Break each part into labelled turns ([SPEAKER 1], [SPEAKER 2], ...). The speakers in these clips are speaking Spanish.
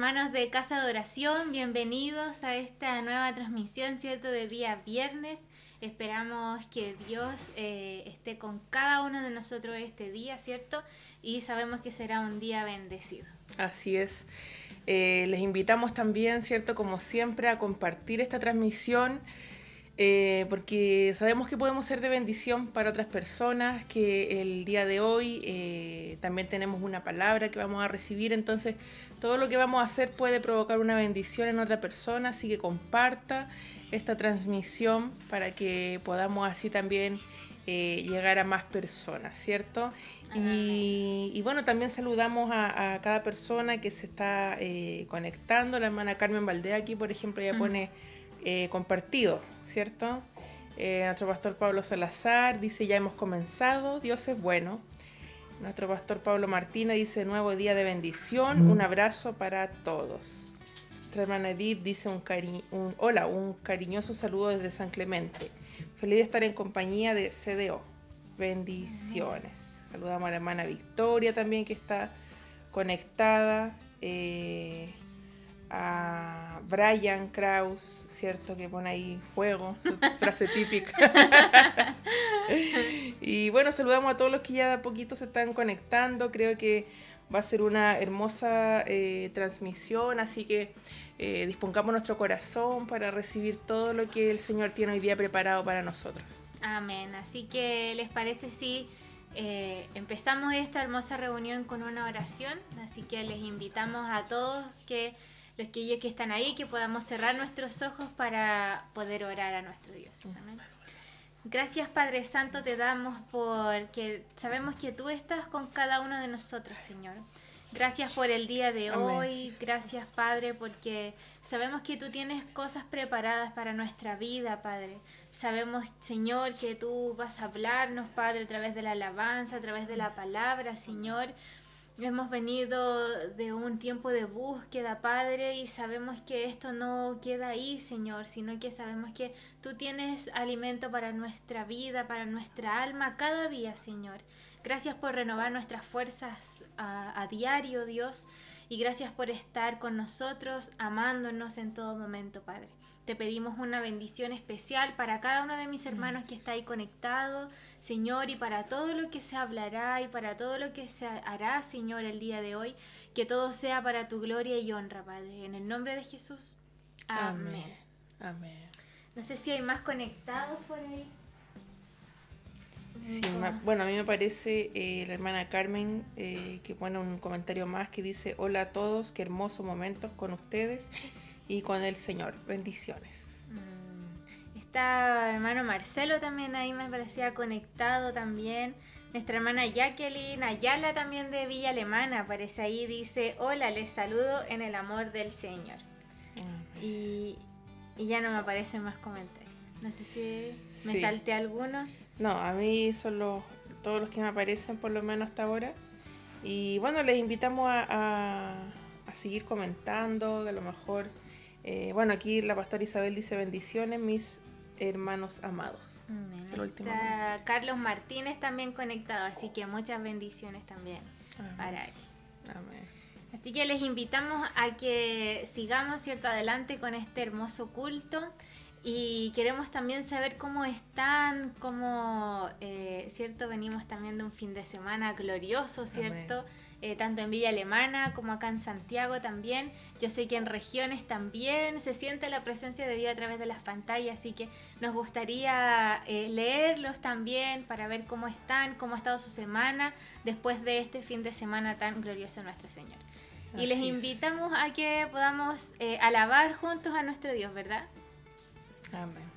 [SPEAKER 1] hermanos de Casa de Oración, bienvenidos a esta nueva transmisión, ¿cierto? De día viernes. Esperamos que Dios esté con cada uno de nosotros este día, ¿cierto? Y sabemos que será un día bendecido.
[SPEAKER 2] Así es. Les invitamos también, ¿cierto? Como siempre, a compartir esta transmisión, porque sabemos que podemos ser de bendición para otras personas, que el día de hoy también tenemos una palabra que vamos a recibir, entonces todo lo que vamos a hacer puede provocar una bendición en otra persona, así que comparta esta transmisión para que podamos así también llegar a más personas, ¿cierto? Y bueno, también saludamos a cada persona que se está conectando. La hermana Carmen Valdés aquí, por ejemplo, ya pone compartido, ¿cierto? Nuestro pastor Pablo Salazar dice: ya hemos comenzado, Dios es bueno. Nuestro pastor Pablo Martínez dice: nuevo día de bendición, un abrazo para todos. Nuestra hermana Edith dice un cariñoso saludo desde San Clemente. Feliz de estar en compañía de CDO. Bendiciones. Saludamos a la hermana Victoria también, que está conectada. A Brian Kraus, ¿cierto? Que pone ahí fuego, frase típica. Y bueno, saludamos a todos los que ya de a poquito se están conectando. Creo que va a ser una hermosa transmisión, así que dispongamos nuestro corazón para recibir todo lo que el Señor tiene hoy día preparado para nosotros.
[SPEAKER 1] Amén. Así que, ¿les parece si empezamos esta hermosa reunión con una oración? Así que les invitamos a todos los que están ahí, que podamos cerrar nuestros ojos para poder orar a nuestro Dios. Amén. Gracias, Padre Santo, te damos porque sabemos que tú estás con cada uno de nosotros, Señor. Gracias por el día de hoy. Gracias, Padre, porque sabemos que tú tienes cosas preparadas para nuestra vida, Padre. Sabemos, Señor, que tú vas a hablarnos, Padre, a través de la alabanza, a través de la palabra, Señor. Hemos venido de un tiempo de búsqueda, Padre, y sabemos que esto no queda ahí, Señor, sino que sabemos que tú tienes alimento para nuestra vida, para nuestra alma, cada día, Señor. Gracias por renovar nuestras fuerzas a diario, Dios, y gracias por estar con nosotros, amándonos en todo momento, Padre. Te pedimos una bendición especial para cada uno de mis hermanos que está ahí conectado, Señor, y para todo lo que se hablará y para todo lo que se hará, Señor, el día de hoy. Que todo sea para tu gloria y honra, Padre. En el nombre de Jesús. Amén.
[SPEAKER 2] Amén.
[SPEAKER 1] No sé si hay más conectados por ahí.
[SPEAKER 2] Sí, bueno, a mí me parece la hermana Carmen que pone un comentario más que dice: hola a todos, qué hermosos momentos con ustedes y con el Señor. Bendiciones.
[SPEAKER 1] Está hermano Marcelo también ahí, me parecía conectado también. Nuestra hermana Jacqueline Ayala también de Villa Alemana aparece ahí, dice: hola, les saludo en el amor del Señor. Y ya no me aparecen más comentarios. No sé si me salté alguno.
[SPEAKER 2] No, a mí son todos los que me aparecen, por lo menos hasta ahora. Y bueno, les invitamos a seguir comentando, a lo mejor. Bueno, aquí la pastora Isabel dice: bendiciones, mis hermanos amados. Es el último.
[SPEAKER 1] Está Carlos Martínez también conectado, así que muchas bendiciones también para él.
[SPEAKER 2] Amén.
[SPEAKER 1] Así que les invitamos a que sigamos, ¿cierto?, adelante con este hermoso culto. Y queremos también saber cómo están, ¿cierto? Venimos también de un fin de semana glorioso, ¿cierto? Tanto en Villa Alemana como acá en Santiago también. Yo sé que en regiones también se siente la presencia de Dios a través de las pantallas, así que nos gustaría leerlos también para ver cómo están, cómo ha estado su semana después de este fin de semana tan glorioso de nuestro Señor. Y les invitamos a que podamos alabar juntos a nuestro Dios, ¿verdad?
[SPEAKER 2] Amén.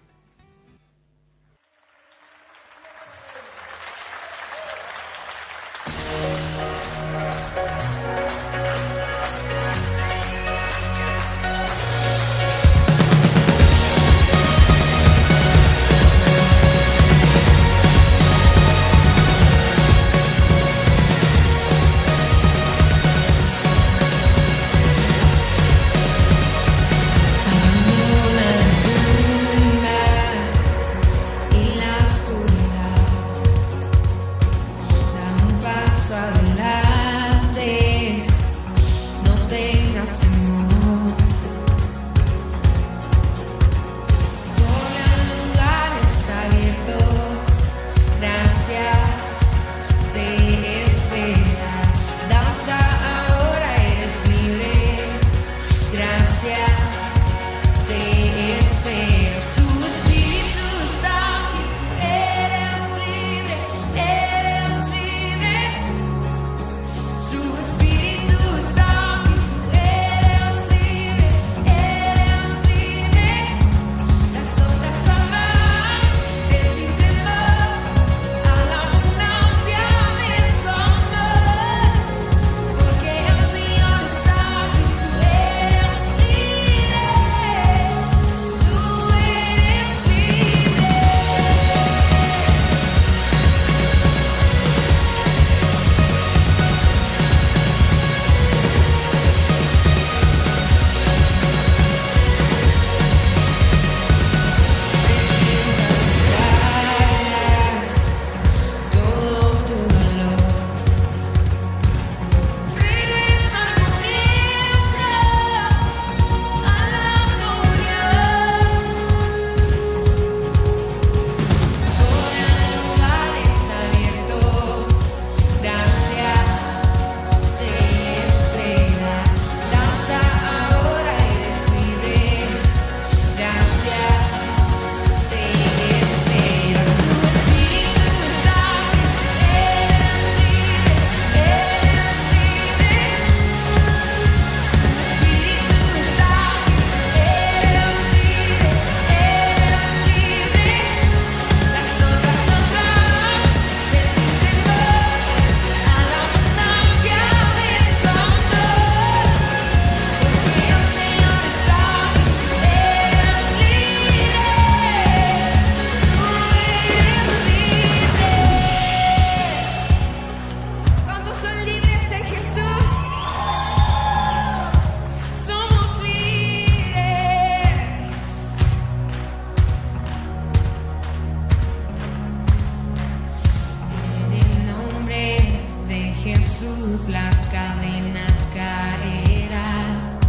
[SPEAKER 3] Jesús las cadenas caerán.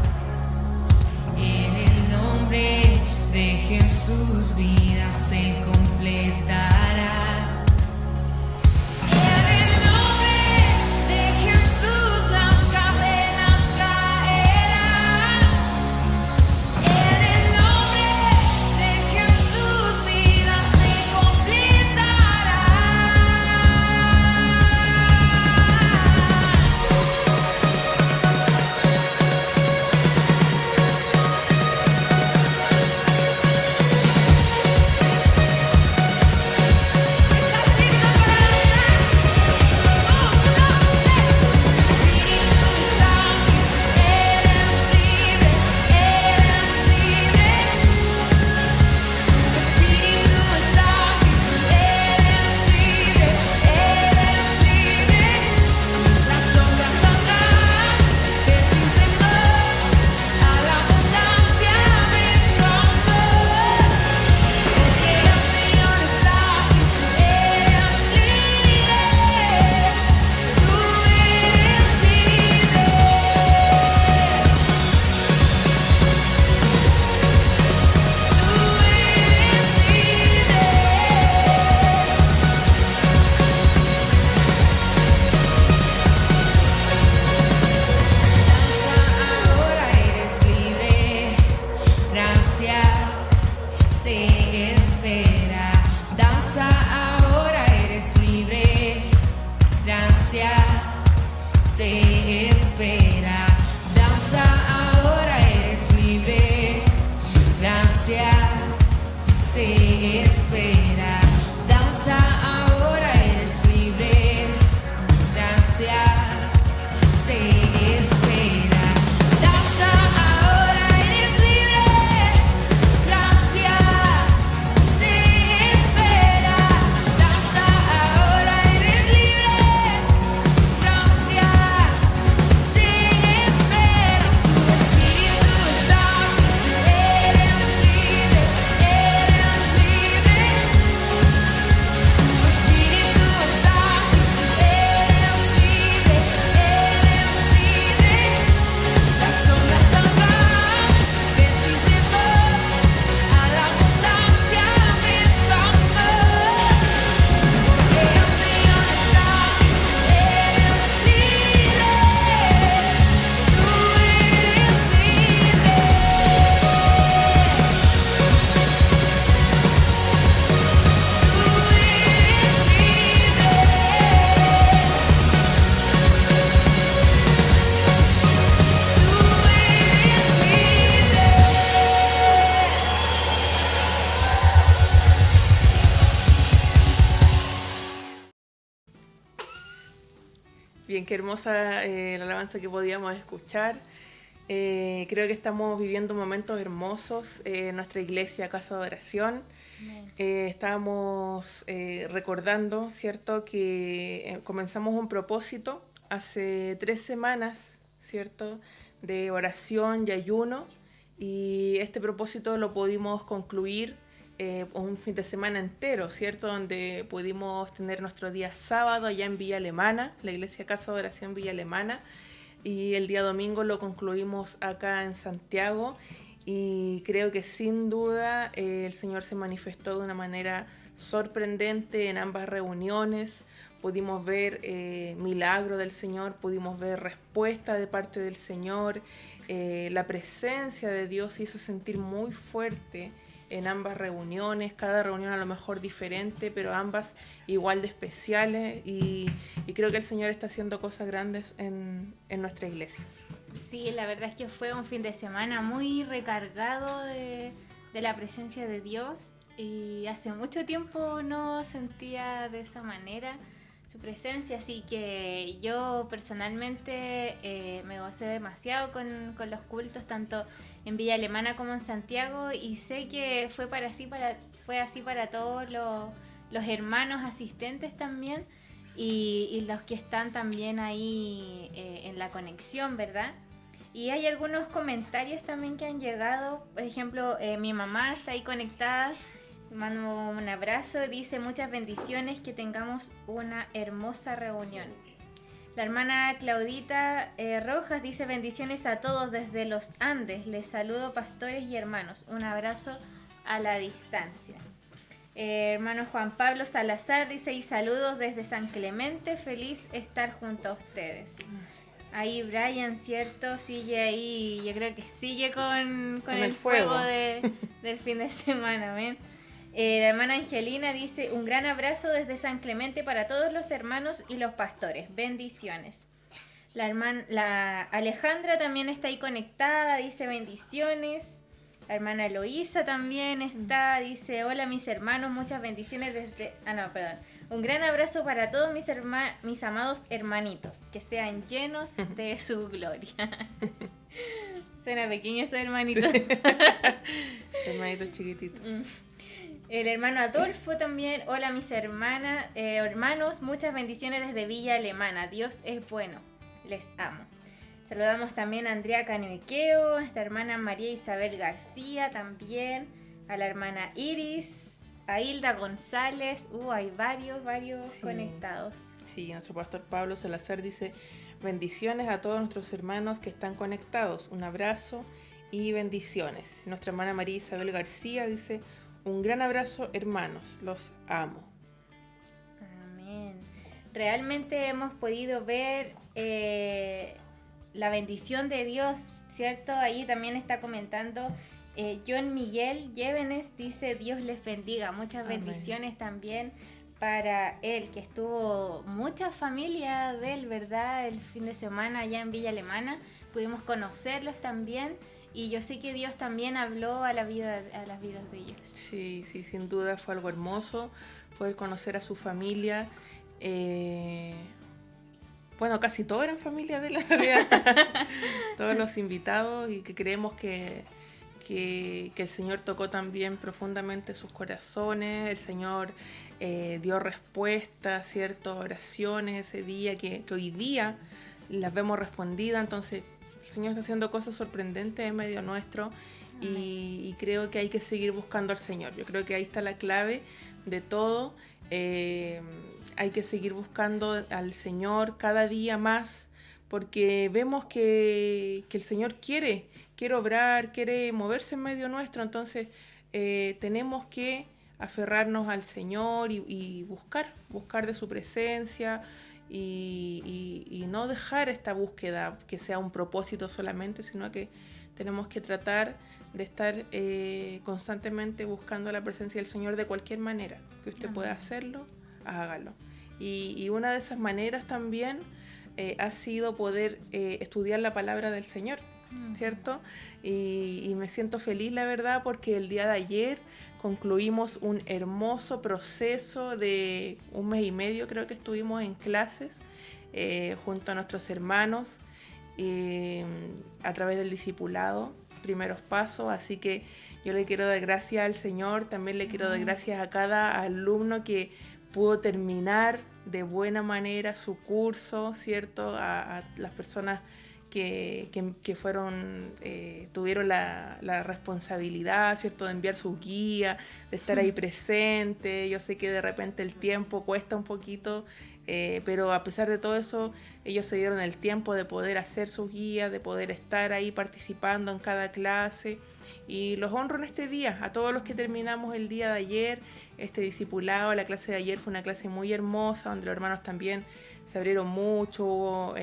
[SPEAKER 3] En el nombre de Jesús vida se completará.
[SPEAKER 2] Bien, qué hermosa la alabanza que podíamos escuchar. Creo que estamos viviendo momentos hermosos en nuestra iglesia, Casa de Oración. Estábamos recordando, ¿cierto?, que comenzamos un propósito hace 3 semanas, ¿cierto?, de oración y ayuno. Y este propósito lo pudimos concluir un fin de semana entero, ¿cierto? Donde pudimos tener nuestro día sábado allá en Villa Alemana, la iglesia Casa de Oración Villa Alemana, y el día domingo lo concluimos acá en Santiago, y creo que sin duda el Señor se manifestó de una manera sorprendente en ambas reuniones. Pudimos ver milagro del Señor, pudimos ver respuesta de parte del Señor, la presencia de Dios hizo sentir muy fuerte en ambas reuniones, cada reunión a lo mejor diferente, pero ambas igual de especiales, y creo que el Señor está haciendo cosas grandes en nuestra iglesia.
[SPEAKER 1] Sí, la verdad es que fue un fin de semana muy recargado de la presencia de Dios, y hace mucho tiempo no sentía de esa manera su presencia, así que yo personalmente me gocé demasiado con los cultos, tanto en Villa Alemana como en Santiago, y sé que fue así para todos los hermanos asistentes también, y los que están también ahí en la conexión, ¿verdad? Y hay algunos comentarios también que han llegado, por ejemplo, mi mamá está ahí conectada. Mando un abrazo, dice muchas bendiciones, que tengamos una hermosa reunión. La hermana Claudita Rojas dice: bendiciones a todos desde los Andes. Les saludo, pastores y hermanos. Un abrazo a la distancia. Hermano Juan Pablo Salazar dice: y saludos desde San Clemente. Feliz estar junto a ustedes. Ahí Brian, ¿cierto? Sigue ahí, yo creo que sigue con el fuego del fin de semana. ¿Ven? La hermana Angelina dice: un gran abrazo desde San Clemente para todos los hermanos y los pastores. Bendiciones. La Alejandra también está ahí conectada, dice: bendiciones. La hermana Eloísa también está, dice: hola mis hermanos, muchas bendiciones desde... Un gran abrazo para todos mis amados hermanitos, que sean llenos de su gloria. Suena pequeño esos hermanitos.
[SPEAKER 2] Sí. Hermanitos chiquititos.
[SPEAKER 1] El hermano Adolfo también: hola mis hermanos, muchas bendiciones desde Villa Alemana. Dios es bueno, les amo. Saludamos también a Andrea Canequeo, a esta hermana María Isabel García también, a la hermana Iris, a Hilda González. Hay varios sí, conectados.
[SPEAKER 2] Sí, nuestro pastor Pablo Salazar dice: bendiciones a todos nuestros hermanos que están conectados. Un abrazo y bendiciones. Nuestra hermana María Isabel García dice: un gran abrazo, hermanos, los amo.
[SPEAKER 1] Amén. Realmente hemos podido ver la bendición de Dios, ¿cierto? Ahí también está comentando John Miguel Llévenes, dice: Dios les bendiga. Muchas Amén. Bendiciones también para él, que estuvo mucha familia de él, ¿verdad? El fin de semana allá en Villa Alemana. Pudimos conocerlos también. Y yo sé que Dios también habló a las vidas de ellos. Sí,
[SPEAKER 2] sin duda fue algo hermoso poder conocer a su familia. Bueno, casi todos eran familia de la realidad. Todos los invitados, y que creemos que el Señor tocó también profundamente sus corazones. El Señor dio respuesta, ¿cierto? Oraciones ese día que hoy día las vemos respondidas. Entonces el Señor está haciendo cosas sorprendentes en medio nuestro, y creo que hay que seguir buscando al Señor. Yo creo que ahí está la clave de todo. Hay que seguir buscando al Señor cada día más, porque vemos que el Señor quiere obrar, quiere moverse en medio nuestro. Entonces tenemos que aferrarnos al Señor y buscar de su presencia. Y no dejar esta búsqueda que sea un propósito solamente, sino que tenemos que tratar de estar constantemente buscando la presencia del Señor de cualquier manera que usted pueda hacerlo, hágalo. Y una de esas maneras también ha sido poder estudiar la palabra del Señor, ¿cierto? Y me siento feliz, la verdad, porque el día de ayer concluimos un hermoso proceso de 1 mes y medio, creo que estuvimos en clases junto a nuestros hermanos a través del discipulado, primeros pasos. Así que yo le quiero dar gracias al Señor, también le quiero dar gracias a cada alumno que pudo terminar de buena manera su curso, ¿cierto? A las personas que tuvieron la responsabilidad, ¿cierto?, de enviar sus guías, de estar ahí presente. Yo sé que de repente el tiempo cuesta un poquito, pero a pesar de todo eso, ellos se dieron el tiempo de poder hacer sus guías, de poder estar ahí participando en cada clase. Y los honro en este día, a todos los que terminamos el día de ayer, este discipulado. La clase de ayer fue una clase muy hermosa, donde los hermanos también se abrieron mucho, hubo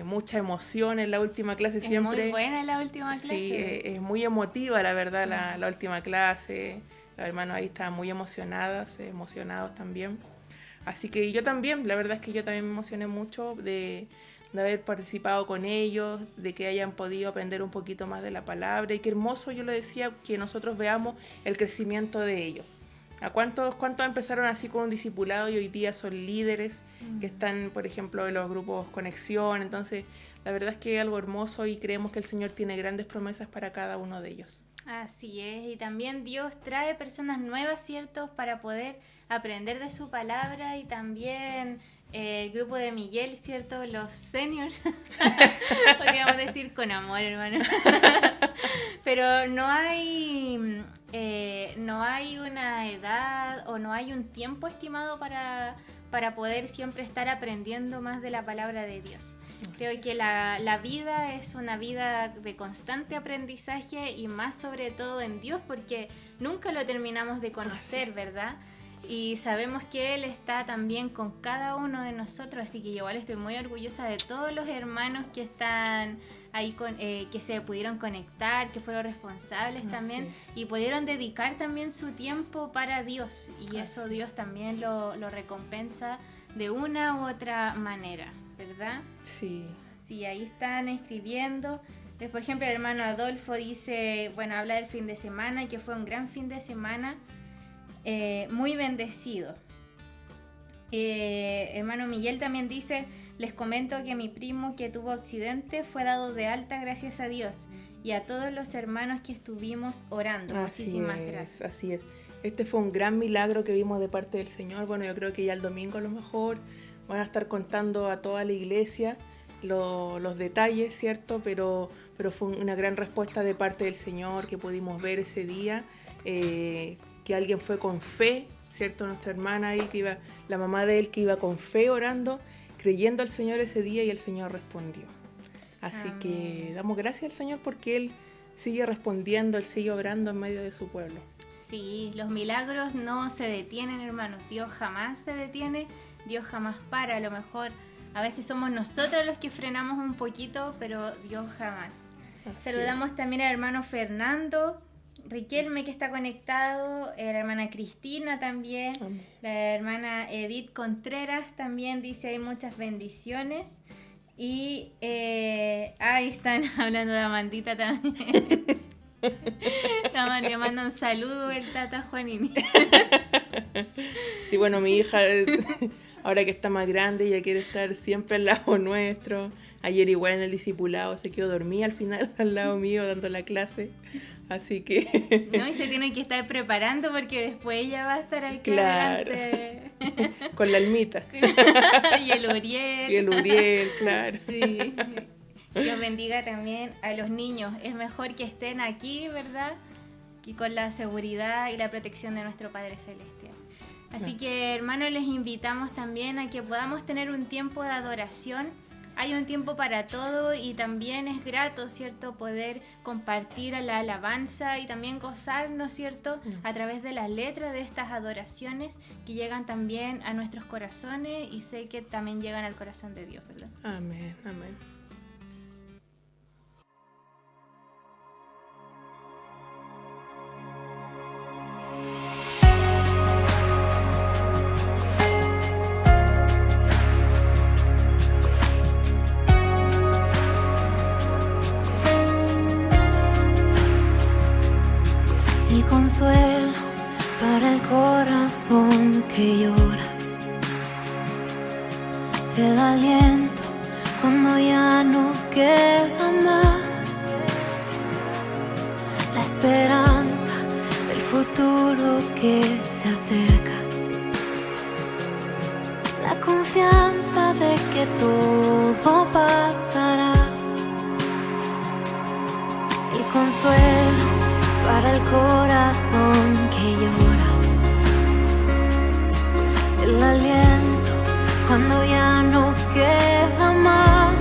[SPEAKER 2] mucha emoción en la última clase. Siempre.
[SPEAKER 1] Es muy buena la última clase.
[SPEAKER 2] Sí, es muy emotiva, la verdad, la última clase. Los hermanos ahí estaban muy emocionados también. Así que yo también, la verdad es que yo también me emocioné mucho de haber participado con ellos, de que hayan podido aprender un poquito más de la palabra. Y qué hermoso, yo le decía, que nosotros veamos el crecimiento de ellos. ¿A cuántos empezaron así con un discipulado y hoy día son líderes que están, por ejemplo, en los grupos Conexión? Entonces, la verdad es que es algo hermoso y creemos que el Señor tiene grandes promesas para cada uno de ellos.
[SPEAKER 1] Así es, y también Dios trae personas nuevas, ¿cierto?, para poder aprender de su palabra. Y también el grupo de Miguel, ¿cierto?, los seniors, podríamos decir con amor, hermano. Pero no hay no hay una edad o no hay un tiempo estimado para poder siempre estar aprendiendo más de la palabra de Dios. Creo que la vida es una vida de constante aprendizaje y más sobre todo en Dios, porque nunca lo terminamos de conocer, ¿verdad? Y sabemos que Él está también con cada uno de nosotros, así que igual estoy muy orgullosa de todos los hermanos que están ahí, que se pudieron conectar, que fueron responsables también y pudieron dedicar también su tiempo para Dios, y eso Dios también lo recompensa de una u otra manera, ¿verdad?
[SPEAKER 2] Sí.
[SPEAKER 1] Sí, ahí están escribiendo. Por ejemplo, el hermano Adolfo dice, bueno, habla del fin de semana, que fue un gran fin de semana. Muy bendecido. Hermano Miguel también dice, les comento que mi primo que tuvo accidente fue dado de alta gracias a Dios y a todos los hermanos que estuvimos orando. Muchísimas gracias.
[SPEAKER 2] Así es. Este fue un gran milagro que vimos de parte del Señor. Bueno, yo creo que ya el domingo a lo mejor van a estar contando a toda la iglesia los detalles, ¿cierto? Pero fue una gran respuesta de parte del Señor que pudimos ver ese día. Que alguien fue con fe, ¿cierto? Nuestra hermana ahí, la mamá de él, que iba con fe orando, creyendo al Señor ese día, y el Señor respondió. Así
[SPEAKER 1] Amén.
[SPEAKER 2] que damos gracias al Señor porque Él sigue respondiendo, Él sigue obrando en medio de su pueblo.
[SPEAKER 1] Sí, los milagros no se detienen, hermanos. Dios jamás se detiene, Dios jamás para. A lo mejor a veces somos nosotros los que frenamos un poquito, pero Dios jamás. Saludamos también al hermano Fernando, Riquelme, que está conectado, la hermana Cristina también. Amén. La hermana Edith Contreras también dice, hay muchas bendiciones. Y ahí están hablando de Amandita también. Le manda un saludo el Tata Juanini.
[SPEAKER 2] Sí, bueno, mi hija, ahora que está más grande, ella quiere estar siempre al lado nuestro. Ayer igual en el discipulado se quedó dormida al final al lado mío dando la clase. Así que...
[SPEAKER 1] No, y se tiene que estar preparando porque después ella va a estar aquí
[SPEAKER 2] claro.
[SPEAKER 1] Adelante.
[SPEAKER 2] Con la Almita.
[SPEAKER 1] Y el Uriel.
[SPEAKER 2] Y el Uriel, claro.
[SPEAKER 1] Sí. Dios bendiga también a los niños. Es mejor que estén aquí, ¿verdad? Que con la seguridad y la protección de nuestro Padre Celestial. Así que, hermanos, les invitamos también a que podamos tener un tiempo de adoración. Hay un tiempo para todo y también es grato, ¿cierto?, poder compartir la alabanza y también gozarnos, ¿cierto?, a través de las letras de estas adoraciones que llegan también a nuestros corazones y sé que también llegan al corazón de Dios, ¿verdad?
[SPEAKER 2] Amén, amén.
[SPEAKER 3] Consuelo para el corazón que llora, el aliento cuando ya no queda más, la esperanza del futuro que se acerca, la confianza de que todo pasará, el consuelo para el corazón que llora, el aliento cuando ya no queda más,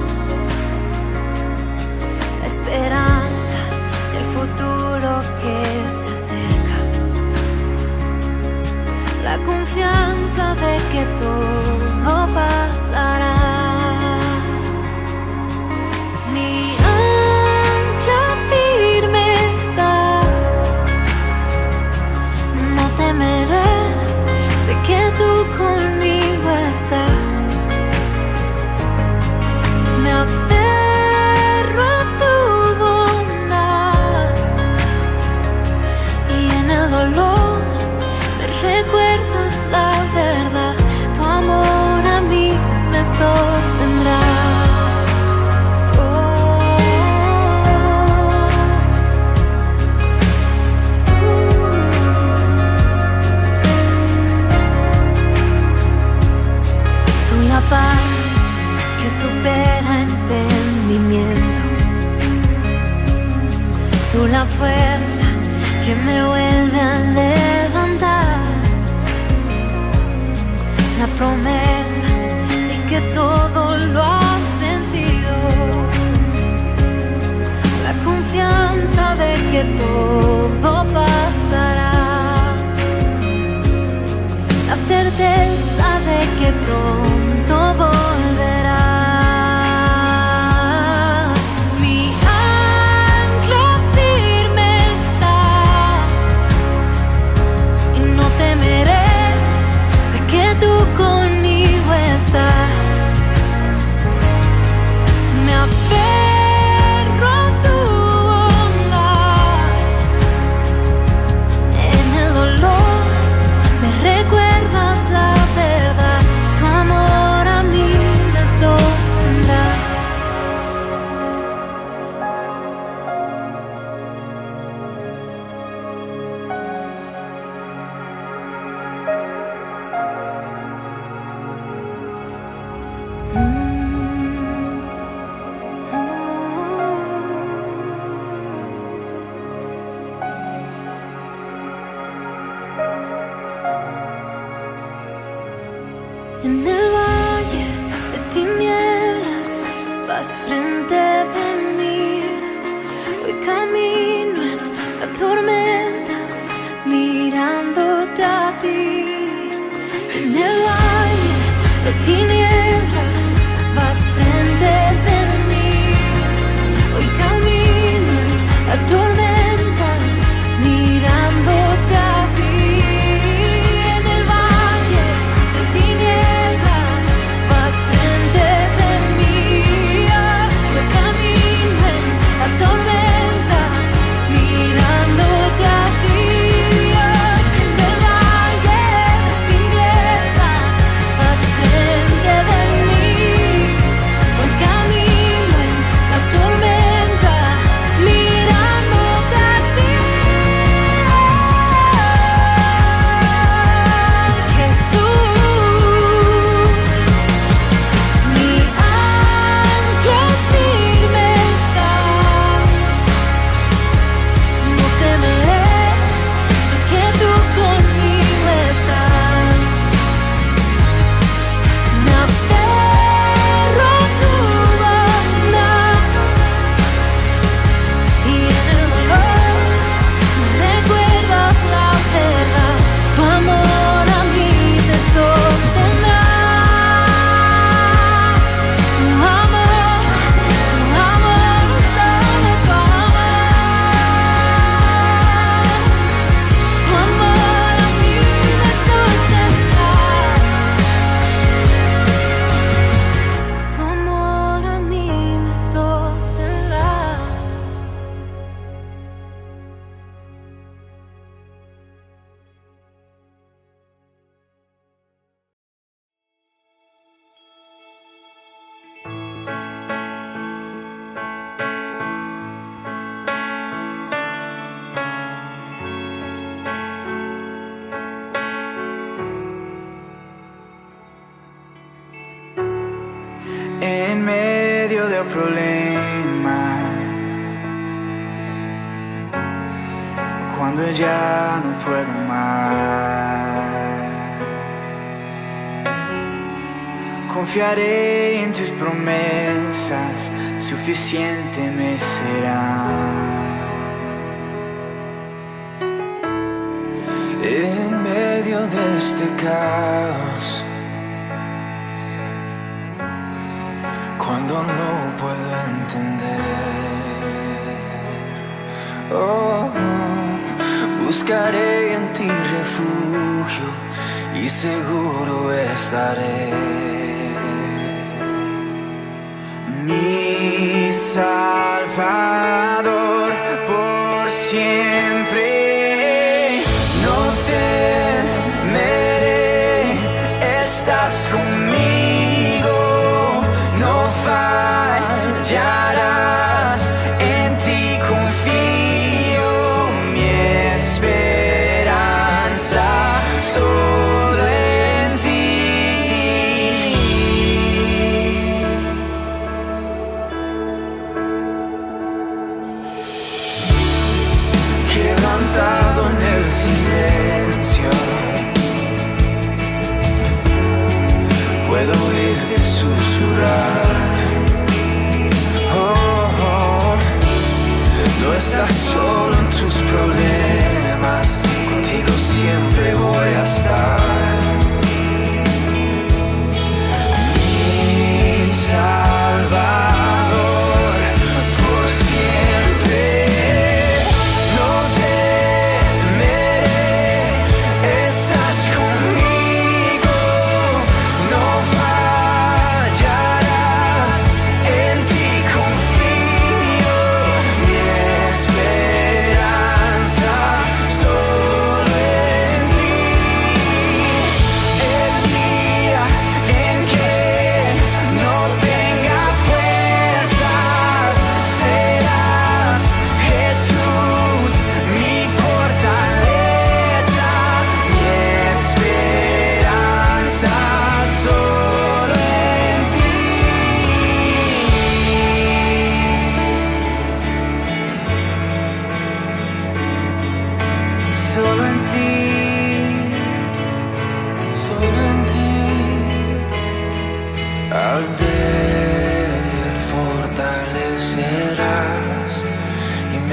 [SPEAKER 3] la esperanza del futuro que se acerca, la confianza de que todo pasará. Mi ancla firme está, temeré, sé que tú conmigo estás. Me aferro a tu bondad y en el dolor me recuerdas la verdad. Tu amor a mí me sostendrá. la promesa de que todo lo has vencido, la confianza de que todo pasará, la certeza de que pronto volverás. Mi ancla firme está y no temeré, sé que tú conmigo estás. Me aferro a tu bondad, en el dolor me recuerdas la verdad, tu amor a mí me sostendrá. En el valle de tinieblas vas frente de mí. Hoy camino en la tormenta mirándote a ti. En el valle de tinieblas vas frente de mí. Hoy camino en la tormenta mirándote a ti. En el valle de tinieblas vas frente de mí. Hoy camino en la tormenta mirándote a ti. En el valle de tinieblas vas frente de mí. Hoy camino en la tormenta mirándote a ti. Jesús, mi ancla firme está, no temeré, sé que tú conmigo estás. Me aferro a tu bondad y en el dolor me recuerdas la verdad, tu amor a mí me sostendrá. Tu amor, solo tu amor a mí me sostendrá. Tu amor a mí me sostendrá.
[SPEAKER 4] En medio del problema, cuando ya no puedo más, confiaré en tus promesas, suficiente me será. En medio de este caos, cuando no puedo entender, buscaré en ti refugio y seguro estaré. Mi Salvador por siempre, no temeré, estás conmigo, no fallarás, en ti confío, mi esperanza solo en ti. Quebrantado en el silencio,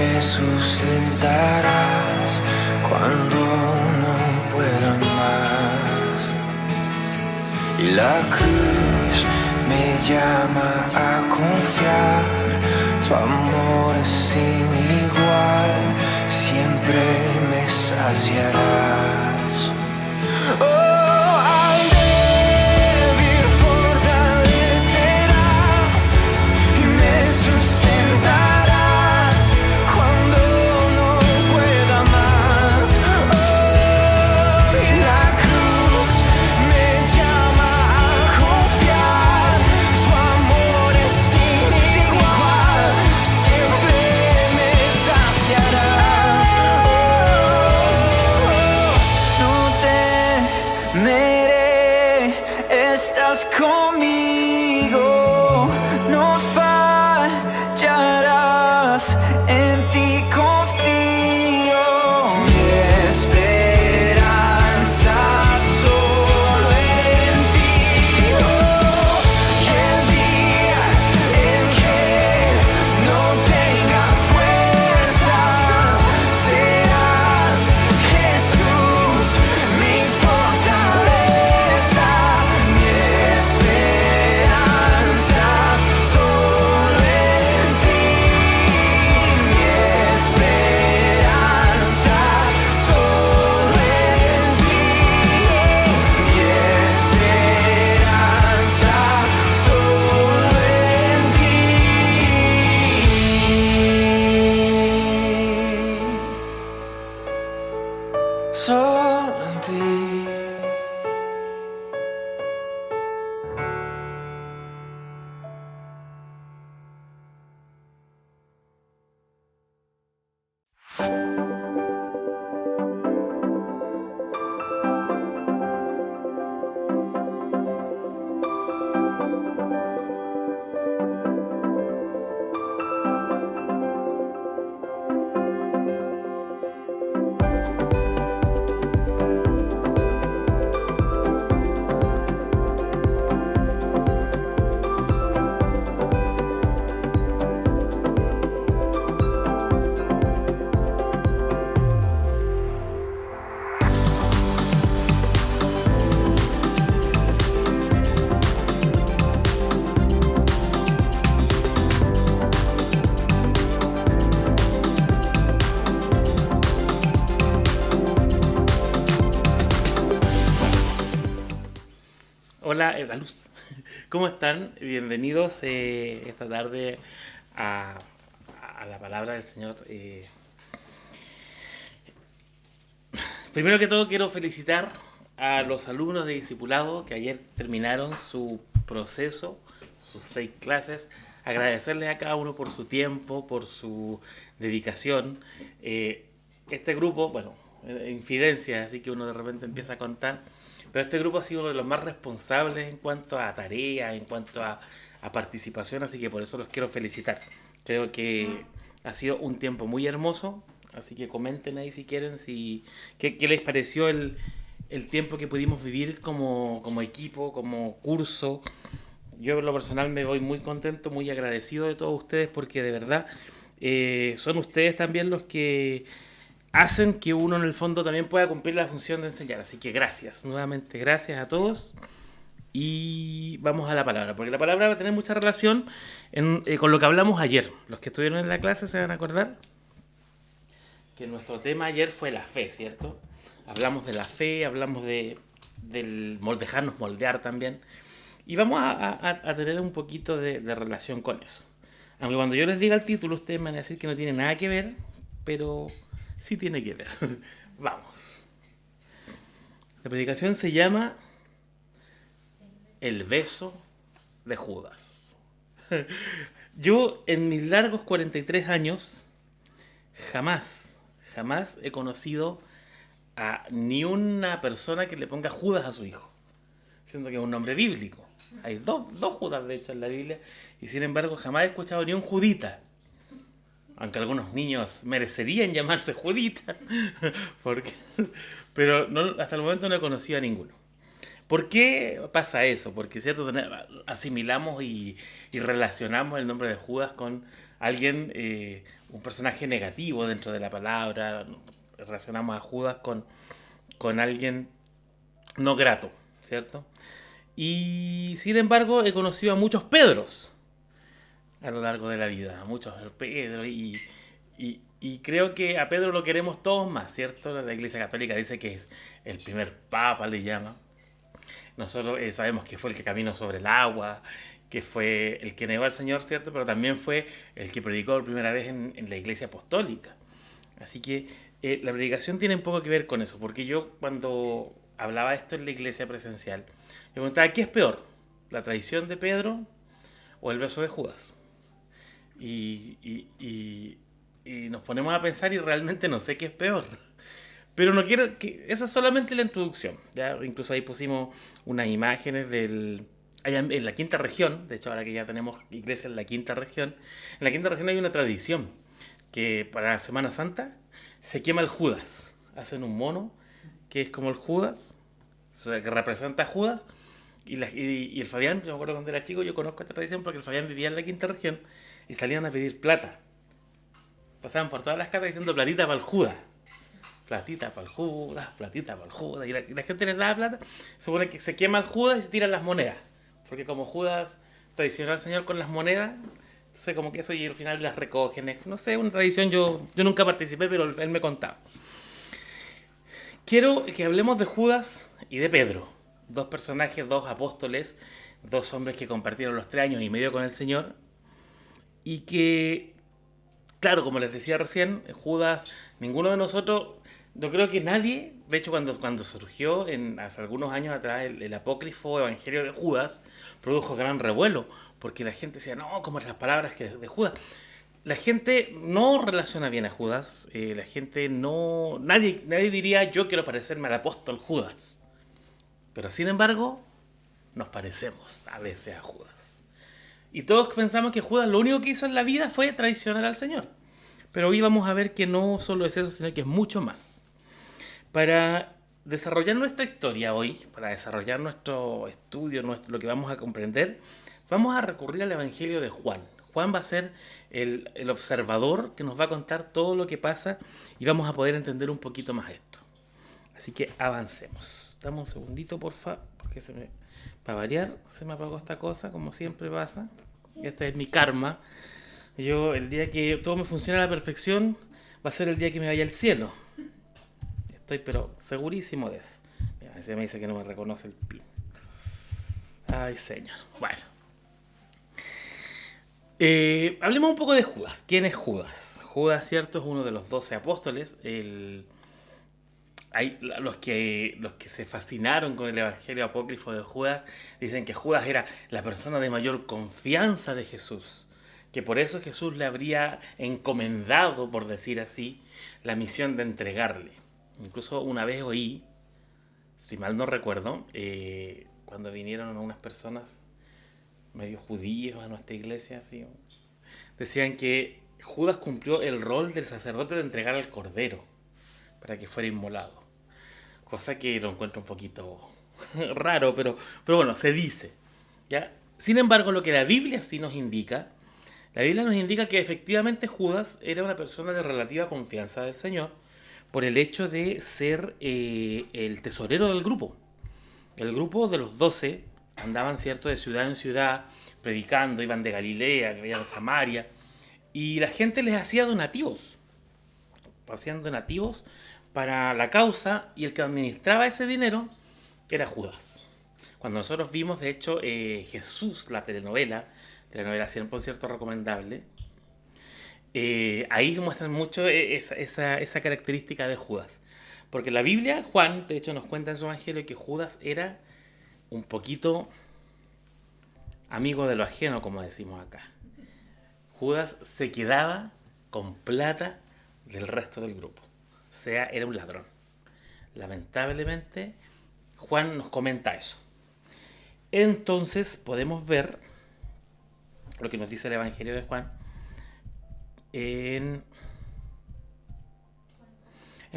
[SPEAKER 5] me sustentarás cuando no pueda más. Y la cruz me llama a confiar, tu amor es sin igual, siempre me saciarás. Oh, al débil fortalecerás y me sustentarás cuando no pueda más. Oh, y la cruz me llama a confiar, tu amor es sin igual, siempre me saciarás. No temeré, estás conmigo, no fallarás, en ti confío. Mi esperanza solo en ti. Oh, y el día en que no tenga fuerzas, serás Jesús mi fortaleza. Mi esperanza solo en ti. Mi esperanza solo en ti. Mi esperanza solo en ti. Solo en ti.
[SPEAKER 6] Hola, la luz. ¿Cómo están? Bienvenidos esta tarde a la palabra del Señor. Primero que todo quiero felicitar a los alumnos de discipulado que ayer terminaron su proceso, sus 6 clases. Agradecerles a cada uno por su tiempo, por su dedicación. Este grupo, bueno, infidencias, así que uno de repente empieza a contar. Pero este grupo ha sido uno de los más responsables en cuanto a tareas, en cuanto a participación, así que por eso los quiero felicitar. Creo que ha sido un tiempo muy hermoso, así que comenten ahí si quieren, qué les pareció el tiempo que pudimos vivir como equipo, como curso. Yo en lo personal me voy muy contento, muy agradecido de todos ustedes, porque de verdad son ustedes también los que hacen que uno en el fondo también pueda cumplir la función de enseñar. Así que gracias, nuevamente gracias a todos. Y vamos a la palabra, porque la palabra va a tener mucha relación con lo que hablamos ayer. Los que estuvieron en la clase se van a acordar que nuestro tema ayer fue la fe, ¿cierto? Hablamos de la fe, hablamos del dejarnos moldear también. Y vamos a tener un poquito de relación con eso. Aunque cuando yo les diga el título, ustedes me van a decir que no tiene nada que ver, pero sí tiene que ver. Vamos. La predicación se llama El beso de Judas. Yo en mis largos 43 años jamás he conocido a ni una persona que le ponga Judas a su hijo, siendo que es un nombre bíblico. Hay dos Judas de hecho en la Biblia, y sin embargo jamás he escuchado ni un Judita. Aunque algunos niños merecerían llamarse Judita, pero no, hasta el momento no he conocido a ninguno. ¿Por qué pasa eso? Porque cierto, asimilamos y relacionamos el nombre de Judas con alguien, un personaje negativo dentro de la palabra. Relacionamos a Judas con alguien no grato, ¿cierto? Y sin embargo he conocido a muchos Pedros a lo largo de la vida, a muchos Pedros, y creo que a Pedro lo queremos todos más, ¿cierto? La Iglesia Católica dice que es el primer papa, le llama. Nosotros sabemos que fue el que caminó sobre el agua, que fue el que negó al Señor, ¿cierto? Pero también fue el que predicó por primera vez en la Iglesia Apostólica. Así que la predicación tiene un poco que ver con eso, porque yo cuando hablaba esto en la iglesia presencial, me preguntaba, ¿qué es peor? ¿La traición de Pedro o el beso de Judas? Y nos ponemos a pensar y realmente no sé qué es peor. Pero no quiero que... Esa es solamente la introducción, ¿ya? Incluso ahí pusimos unas imágenes allá en la quinta región. De hecho, ahora que ya tenemos iglesia en la quinta región, en la quinta región hay una tradición que para Semana Santa se quema el Judas. Hacen un mono que es como el Judas, o sea, que representa a Judas. Y el Fabián, yo me acuerdo cuando era chico, yo conozco esta tradición porque el Fabián vivía en la quinta región y salían a pedir plata. Pasaban por todas las casas diciendo platita para el Judas. Platita para el Judas, platita para el Judas. Y la gente les daba plata. Se supone que se quema el Judas y se tiran las monedas. Porque como Judas traicionó al Señor con las monedas, entonces como que eso y al final las recogen. No sé, una tradición, yo nunca participé, pero él me contaba. Quiero que hablemos de Judas y de Pedro. Dos personajes, dos apóstoles, dos hombres que compartieron los 3 años y medio con el Señor. Y que, claro, como les decía recién, Judas, ninguno de nosotros, yo creo que nadie, de hecho cuando surgió hace algunos años atrás el apócrifo Evangelio de Judas, produjo gran revuelo, porque la gente decía, no, como las palabras de Judas. La gente no relaciona bien a Judas, la gente no... Nadie diría, yo quiero parecerme al apóstol Judas. Pero sin embargo, nos parecemos a veces a Judas. Y todos pensamos que Judas lo único que hizo en la vida fue traicionar al Señor. Pero hoy vamos a ver que no solo es eso, sino que es mucho más. Para desarrollar nuestra historia hoy, para desarrollar nuestro estudio, lo que vamos a comprender, vamos a recurrir al Evangelio de Juan. Juan va a ser el observador que nos va a contar todo lo que pasa y vamos a poder entender un poquito más esto. Así que avancemos. Dame un segundito, porfa, porque para variar, se me apagó esta cosa, como siempre pasa. Este es mi karma. Yo, el día que todo me funcione a la perfección, va a ser el día que me vaya al cielo. Estoy, pero segurísimo de eso. A veces me dice que no me reconoce el pin. Ay, señor. Bueno. Hablemos un poco de Judas. ¿Quién es Judas? Judas, cierto, es uno de los 12 apóstoles. Los que se fascinaron con el Evangelio apócrifo de Judas dicen que Judas era la persona de mayor confianza de Jesús, que por eso Jesús le habría encomendado, por decir así, la misión de entregarle. Incluso una vez oí, si mal no recuerdo, cuando vinieron unas personas medio judíos a nuestra iglesia, así, decían que Judas cumplió el rol del sacerdote de entregar al cordero para que fuera inmolado. Cosa que lo encuentro un poquito raro, pero bueno, se dice, ¿ya? Sin embargo, lo que la Biblia sí nos indica, la Biblia nos indica que efectivamente Judas era una persona de relativa confianza del Señor por el hecho de ser el tesorero del grupo. El grupo de los 12 andaban, cierto, de ciudad en ciudad, predicando, iban de Galilea, iban de Samaria, y la gente les hacía donativos. Hacían donativos para la causa, y el que administraba ese dinero era Judas. Cuando nosotros vimos, de hecho, Jesús, la telenovela 100% recomendable, ahí muestran mucho esa característica de Judas. Porque la Biblia, Juan, de hecho, nos cuenta en su evangelio que Judas era un poquito amigo de lo ajeno, como decimos acá. Judas se quedaba con plata del resto del grupo. O sea, era un ladrón. Lamentablemente, Juan nos comenta eso. Entonces, podemos ver lo que nos dice el Evangelio de Juan en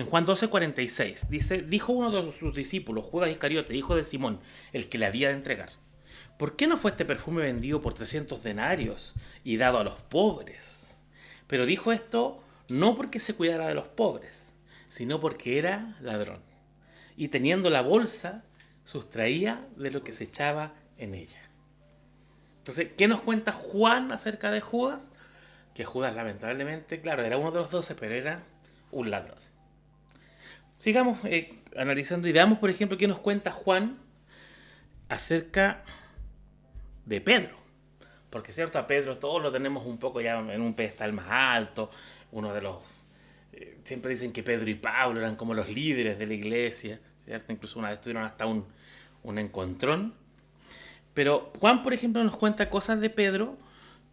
[SPEAKER 6] Juan 12:46. Dice, dijo uno de sus discípulos, Judas Iscariote, hijo de Simón, el que le había de entregar: ¿por qué no fue este perfume vendido por 300 denarios y dado a los pobres? Pero dijo esto no porque se cuidara de los pobres, sino porque era ladrón. Y teniendo la bolsa, sustraía de lo que se echaba en ella. Entonces, ¿qué nos cuenta Juan acerca de Judas? Que Judas, lamentablemente, claro, era uno de los 12, pero era un ladrón. Sigamos analizando y veamos, por ejemplo, qué nos cuenta Juan acerca de Pedro. Porque, cierto, a Pedro todos lo tenemos un poco ya en un pedestal más alto. Uno de los... siempre dicen que Pedro y Pablo eran como los líderes de la iglesia, ¿cierto? Incluso una vez tuvieron hasta un encontrón. Pero Juan, por ejemplo, nos cuenta cosas de Pedro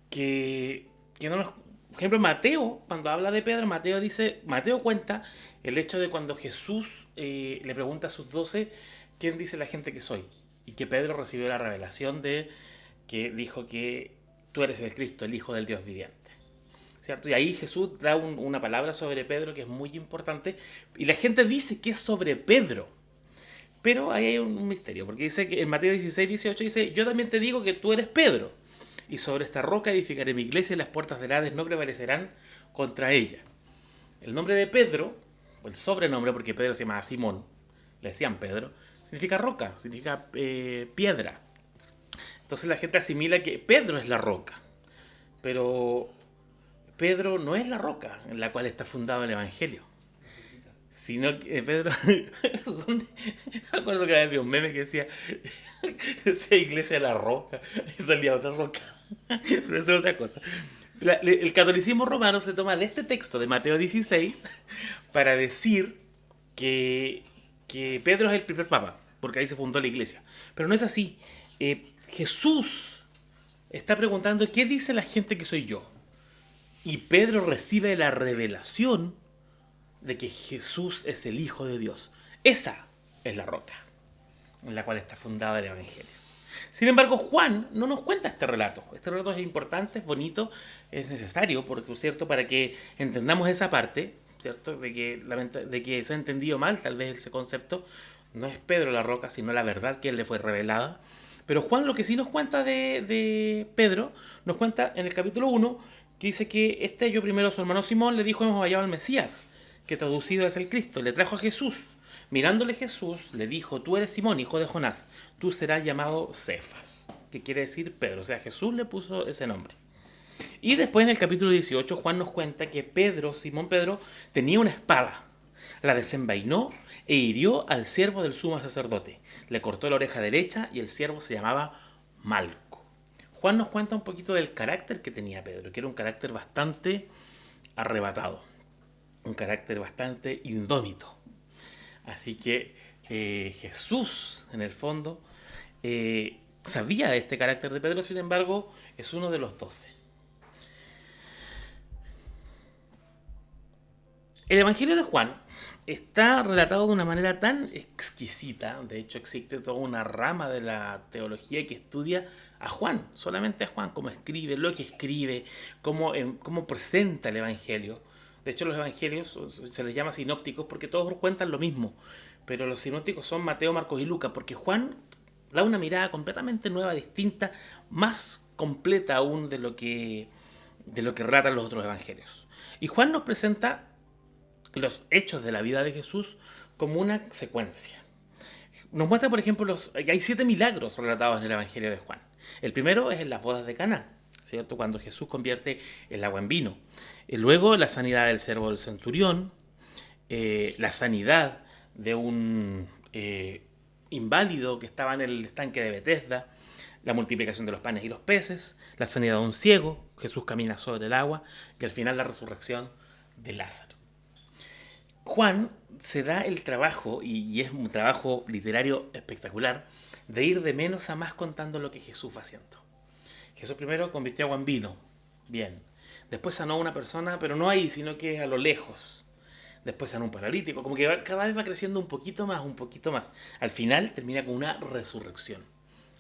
[SPEAKER 6] que no nos... Por ejemplo, Mateo, cuando habla de Pedro, Mateo cuenta el hecho de cuando Jesús le pregunta a sus 12, ¿quién dice la gente que soy? Y que Pedro recibió la revelación de que dijo que tú eres el Cristo, el Hijo del Dios viviente, ¿cierto? Y ahí Jesús da una palabra sobre Pedro que es muy importante, y la gente dice que es sobre Pedro. Pero ahí hay un misterio, porque dice que en Mateo 16, 18 dice, yo también te digo que tú eres Pedro, y sobre esta roca edificaré mi iglesia y las puertas del Hades no prevalecerán contra ella. El nombre de Pedro, o el sobrenombre, porque Pedro se llamaba Simón, le decían Pedro, significa roca, significa piedra. Entonces la gente asimila que Pedro es la roca, pero Pedro no es la roca en la cual está fundado el Evangelio. Sino que Pedro, me acuerdo que había un meme que decía Iglesia de la Roca, y salía otra roca, pero eso es otra cosa. El catolicismo romano se toma de este texto de Mateo 16 para decir que Pedro es el primer papa, porque ahí se fundó la iglesia. Pero no es así. Jesús está preguntando, ¿qué dice la gente que soy yo? Y Pedro recibe la revelación de que Jesús es el Hijo de Dios. Esa es la roca en la cual está fundado el Evangelio. Sin embargo, Juan no nos cuenta este relato. Este relato es importante, es bonito, es necesario, porque, ¿cierto?, para que entendamos esa parte, ¿cierto?, de que se ha entendido mal tal vez ese concepto. No es Pedro la roca, sino la verdad que él le fue revelada. Pero Juan lo que sí nos cuenta de Pedro, nos cuenta en el capítulo 1, que dice que halló primero a su hermano Simón, le dijo, hemos hallado al Mesías, que traducido es el Cristo. Le trajo a Jesús. Mirándole Jesús, le dijo, tú eres Simón, hijo de Jonás, tú serás llamado Cefas, que quiere decir Pedro. O sea, Jesús le puso ese nombre. Y después en el capítulo 18, Juan nos cuenta que Simón Pedro, tenía una espada. La desenvainó e hirió al siervo del sumo sacerdote. Le cortó la oreja derecha y el siervo se llamaba Malco. Juan nos cuenta un poquito del carácter que tenía Pedro, que era un carácter bastante arrebatado. Un carácter bastante indómito. Así que Jesús, en el fondo, sabía de este carácter de Pedro, sin embargo, es uno de los 12. El Evangelio de Juan está relatado de una manera tan exquisita. De hecho, existe toda una rama de la teología que estudia a Juan, solamente a Juan, cómo escribe, lo que escribe, cómo presenta el Evangelio. De hecho, los evangelios se les llama sinópticos porque todos cuentan lo mismo. Pero los sinópticos son Mateo, Marcos y Lucas, porque Juan da una mirada completamente nueva, distinta, más completa aún de lo que relatan los otros evangelios. Y Juan nos presenta los hechos de la vida de Jesús como una secuencia. Nos muestra, por ejemplo, hay 7 milagros relatados en el Evangelio de Juan. El primero es en las bodas de Caná, ¿cierto?, cuando Jesús convierte el agua en vino. Luego la sanidad del siervo del centurión, la sanidad de un inválido que estaba en el estanque de Betesda, la multiplicación de los panes y los peces, la sanidad de un ciego, Jesús camina sobre el agua, y al final la resurrección de Lázaro. Juan se da el trabajo, y es un trabajo literario espectacular, de ir de menos a más contando lo que Jesús va haciendo. Jesús primero convirtió agua en vino, bien. Después sanó a una persona, pero no ahí, sino que a lo lejos. Después sanó a un paralítico, como que cada vez va creciendo un poquito más, un poquito más. Al final termina con una resurrección.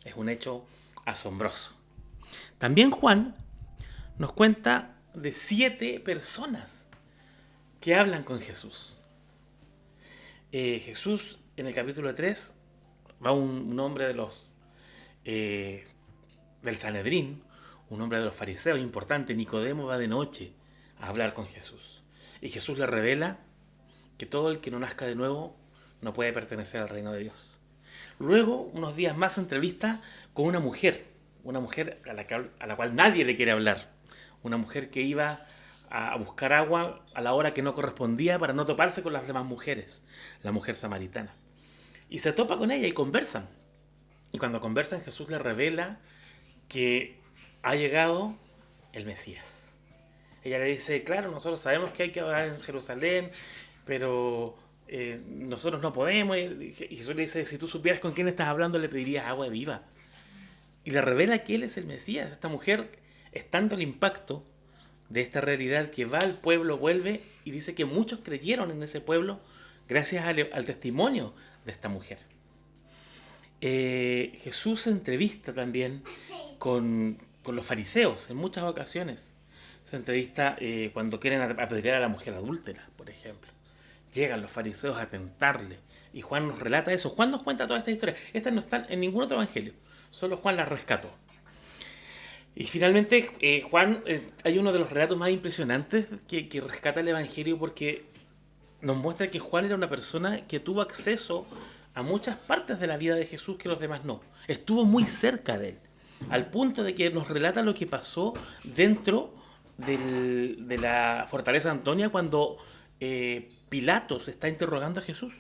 [SPEAKER 6] Es un hecho asombroso. También Juan nos cuenta de 7 personas que hablan con Jesús. Jesús, en el capítulo 3, va un hombre de los del Sanedrín, un hombre de los fariseos importante, Nicodemo, va de noche a hablar con Jesús. Y Jesús le revela que todo el que no nazca de nuevo no puede pertenecer al reino de Dios. Luego, unos días más, entrevista con una mujer a la cual nadie le quiere hablar. Una mujer que iba a buscar agua a la hora que no correspondía para no toparse con las demás mujeres, la mujer samaritana. Y se topa con ella y conversan. Y cuando conversan, Jesús le revela que ha llegado el Mesías. Ella le dice, claro, nosotros sabemos que hay que adorar en Jerusalén, pero nosotros no podemos. Y Jesús le dice, si tú supieras con quién estás hablando, le pedirías agua viva. Y le revela que él es el Mesías. Esta mujer, estando el impacto de esta realidad que va al pueblo, vuelve y dice que muchos creyeron en ese pueblo gracias al testimonio de esta mujer. Jesús se entrevista también con los fariseos en muchas ocasiones. Se entrevista cuando quieren apedrear a la mujer adúltera, por ejemplo. Llegan los fariseos a tentarle y Juan nos relata eso. Juan nos cuenta toda esta historia. Estas no están en ningún otro evangelio. Solo Juan las rescató. Y finalmente, Juan, hay uno de los relatos más impresionantes que rescata el evangelio porque nos muestra que Juan era una persona que tuvo acceso a muchas partes de la vida de Jesús que los demás no. Estuvo muy cerca de él, al punto de que nos relata lo que pasó dentro de la fortaleza de Antonia cuando Pilatos está interrogando a Jesús.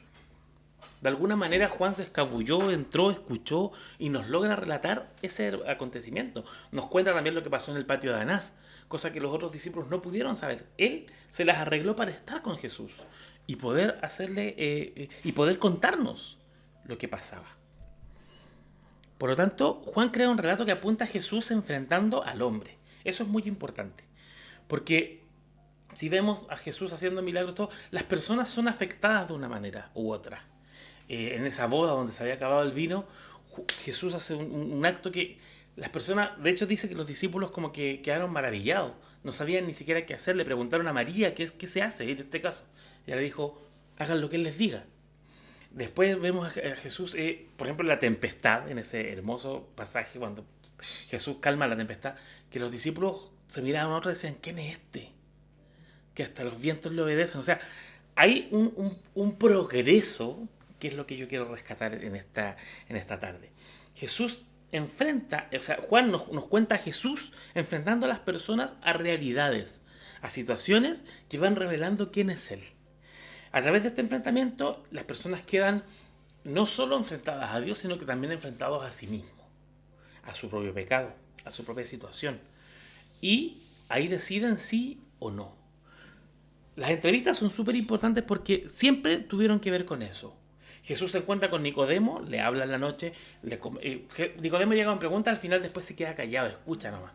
[SPEAKER 6] De alguna manera Juan se escabulló, entró, escuchó y nos logra relatar ese acontecimiento. Nos cuenta también lo que pasó en el patio de Anás, cosa que los otros discípulos no pudieron saber. Él se las arregló para estar con Jesús y poder hacerle y poder contarnos lo que pasaba. Por lo tanto, Juan crea un relato que apunta a Jesús enfrentando al hombre. Eso es muy importante, porque si vemos a Jesús haciendo milagros, las personas son afectadas de una manera u otra. En esa boda donde se había acabado el vino, Jesús hace un acto que las personas, de hecho dice que los discípulos como que quedaron maravillados, no sabían ni siquiera qué hacer, le preguntaron a María qué se hace en este caso. Ella le dijo, hagan lo que Él les diga. Después vemos a Jesús, por ejemplo, en la tempestad, en ese hermoso pasaje cuando Jesús calma la tempestad, que los discípulos se miraban a otros y decían, ¿quién es este? Que hasta los vientos le obedecen. O sea, hay un progreso, que es lo que yo quiero rescatar en esta tarde. Jesús enfrenta, o sea, Juan nos cuenta a Jesús enfrentando a las personas a realidades, a situaciones que van revelando quién es Él. A través de este enfrentamiento, las personas quedan no solo enfrentadas a Dios, sino que también enfrentados a sí mismos, a su propio pecado, a su propia situación. Y ahí deciden sí o no. Las entrevistas son súper importantes porque siempre tuvieron que ver con eso. Jesús se encuentra con Nicodemo, le habla en la noche, Nicodemo llega con preguntas, al final después se queda callado, escucha nomás.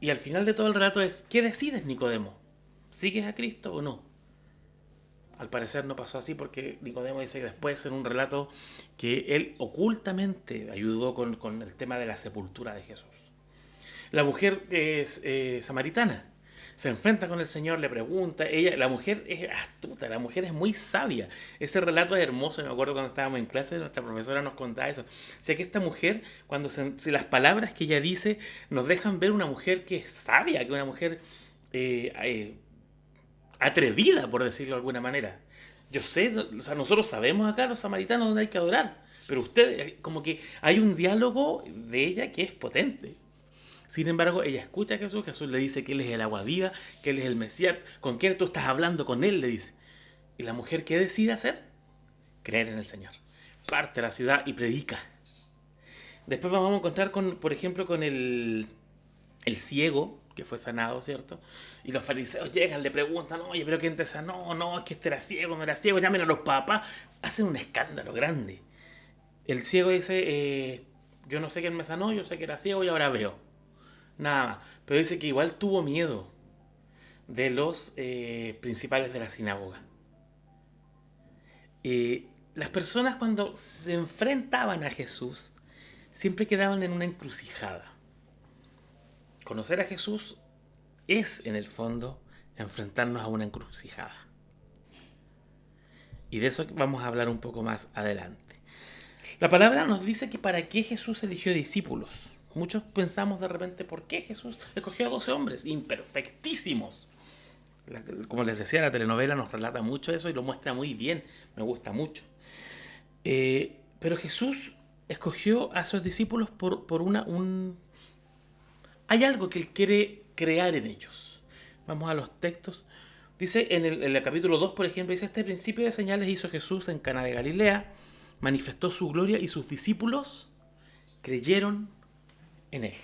[SPEAKER 6] Y al final de todo el relato es, ¿qué decides, Nicodemo? ¿Sigues a Cristo o no? Al parecer no pasó así porque Nicodemo dice que después en un relato que él ocultamente ayudó con el tema de la sepultura de Jesús. La mujer es samaritana. Se enfrenta con el Señor, le pregunta, la mujer es astuta, la mujer es muy sabia. Ese relato es hermoso, me acuerdo cuando estábamos en clase, nuestra profesora nos contaba eso. O sea que esta mujer, si las palabras que ella dice nos dejan ver una mujer que es sabia, que una mujer atrevida, por decirlo de alguna manera. Yo sé, o sea, nosotros sabemos acá los samaritanos dónde hay que adorar, pero ustedes, como que hay un diálogo de ella que es potente. Sin embargo, ella escucha a Jesús, Jesús le dice que Él es el agua viva, que Él es el Mesías. ¿Con quién tú estás hablando? Con Él, le dice. ¿Y la mujer qué decide hacer? Creer en el Señor. Parte a la ciudad y predica. Después vamos a encontrar, por ejemplo, con el ciego, que fue sanado, ¿cierto? Y los fariseos llegan, le preguntan, oye, ¿pero quién te sanó? No, es que este era ciego, no era ciego, llamen a los papás. Hacen un escándalo grande. El ciego dice, yo no sé quién me sanó, yo sé que era ciego y ahora veo. Nada más. Pero dice que igual tuvo miedo de los principales de la sinagoga. Las personas cuando se enfrentaban a Jesús siempre quedaban en una encrucijada. Conocer a Jesús es, en el fondo, enfrentarnos a una encrucijada. Y de eso vamos a hablar un poco más adelante. La palabra nos dice que para qué Jesús eligió discípulos. Muchos pensamos de repente, ¿por qué Jesús escogió a 12 hombres imperfectísimos? Como les decía, la telenovela nos relata mucho eso y lo muestra muy bien. Me gusta mucho. Pero Jesús escogió a sus discípulos por Hay algo que Él quiere crear en ellos. Vamos a los textos. Dice en el capítulo 2, por ejemplo, dice: este principio de señales hizo Jesús en Cana de Galilea, manifestó su gloria y sus discípulos creyeron en Él.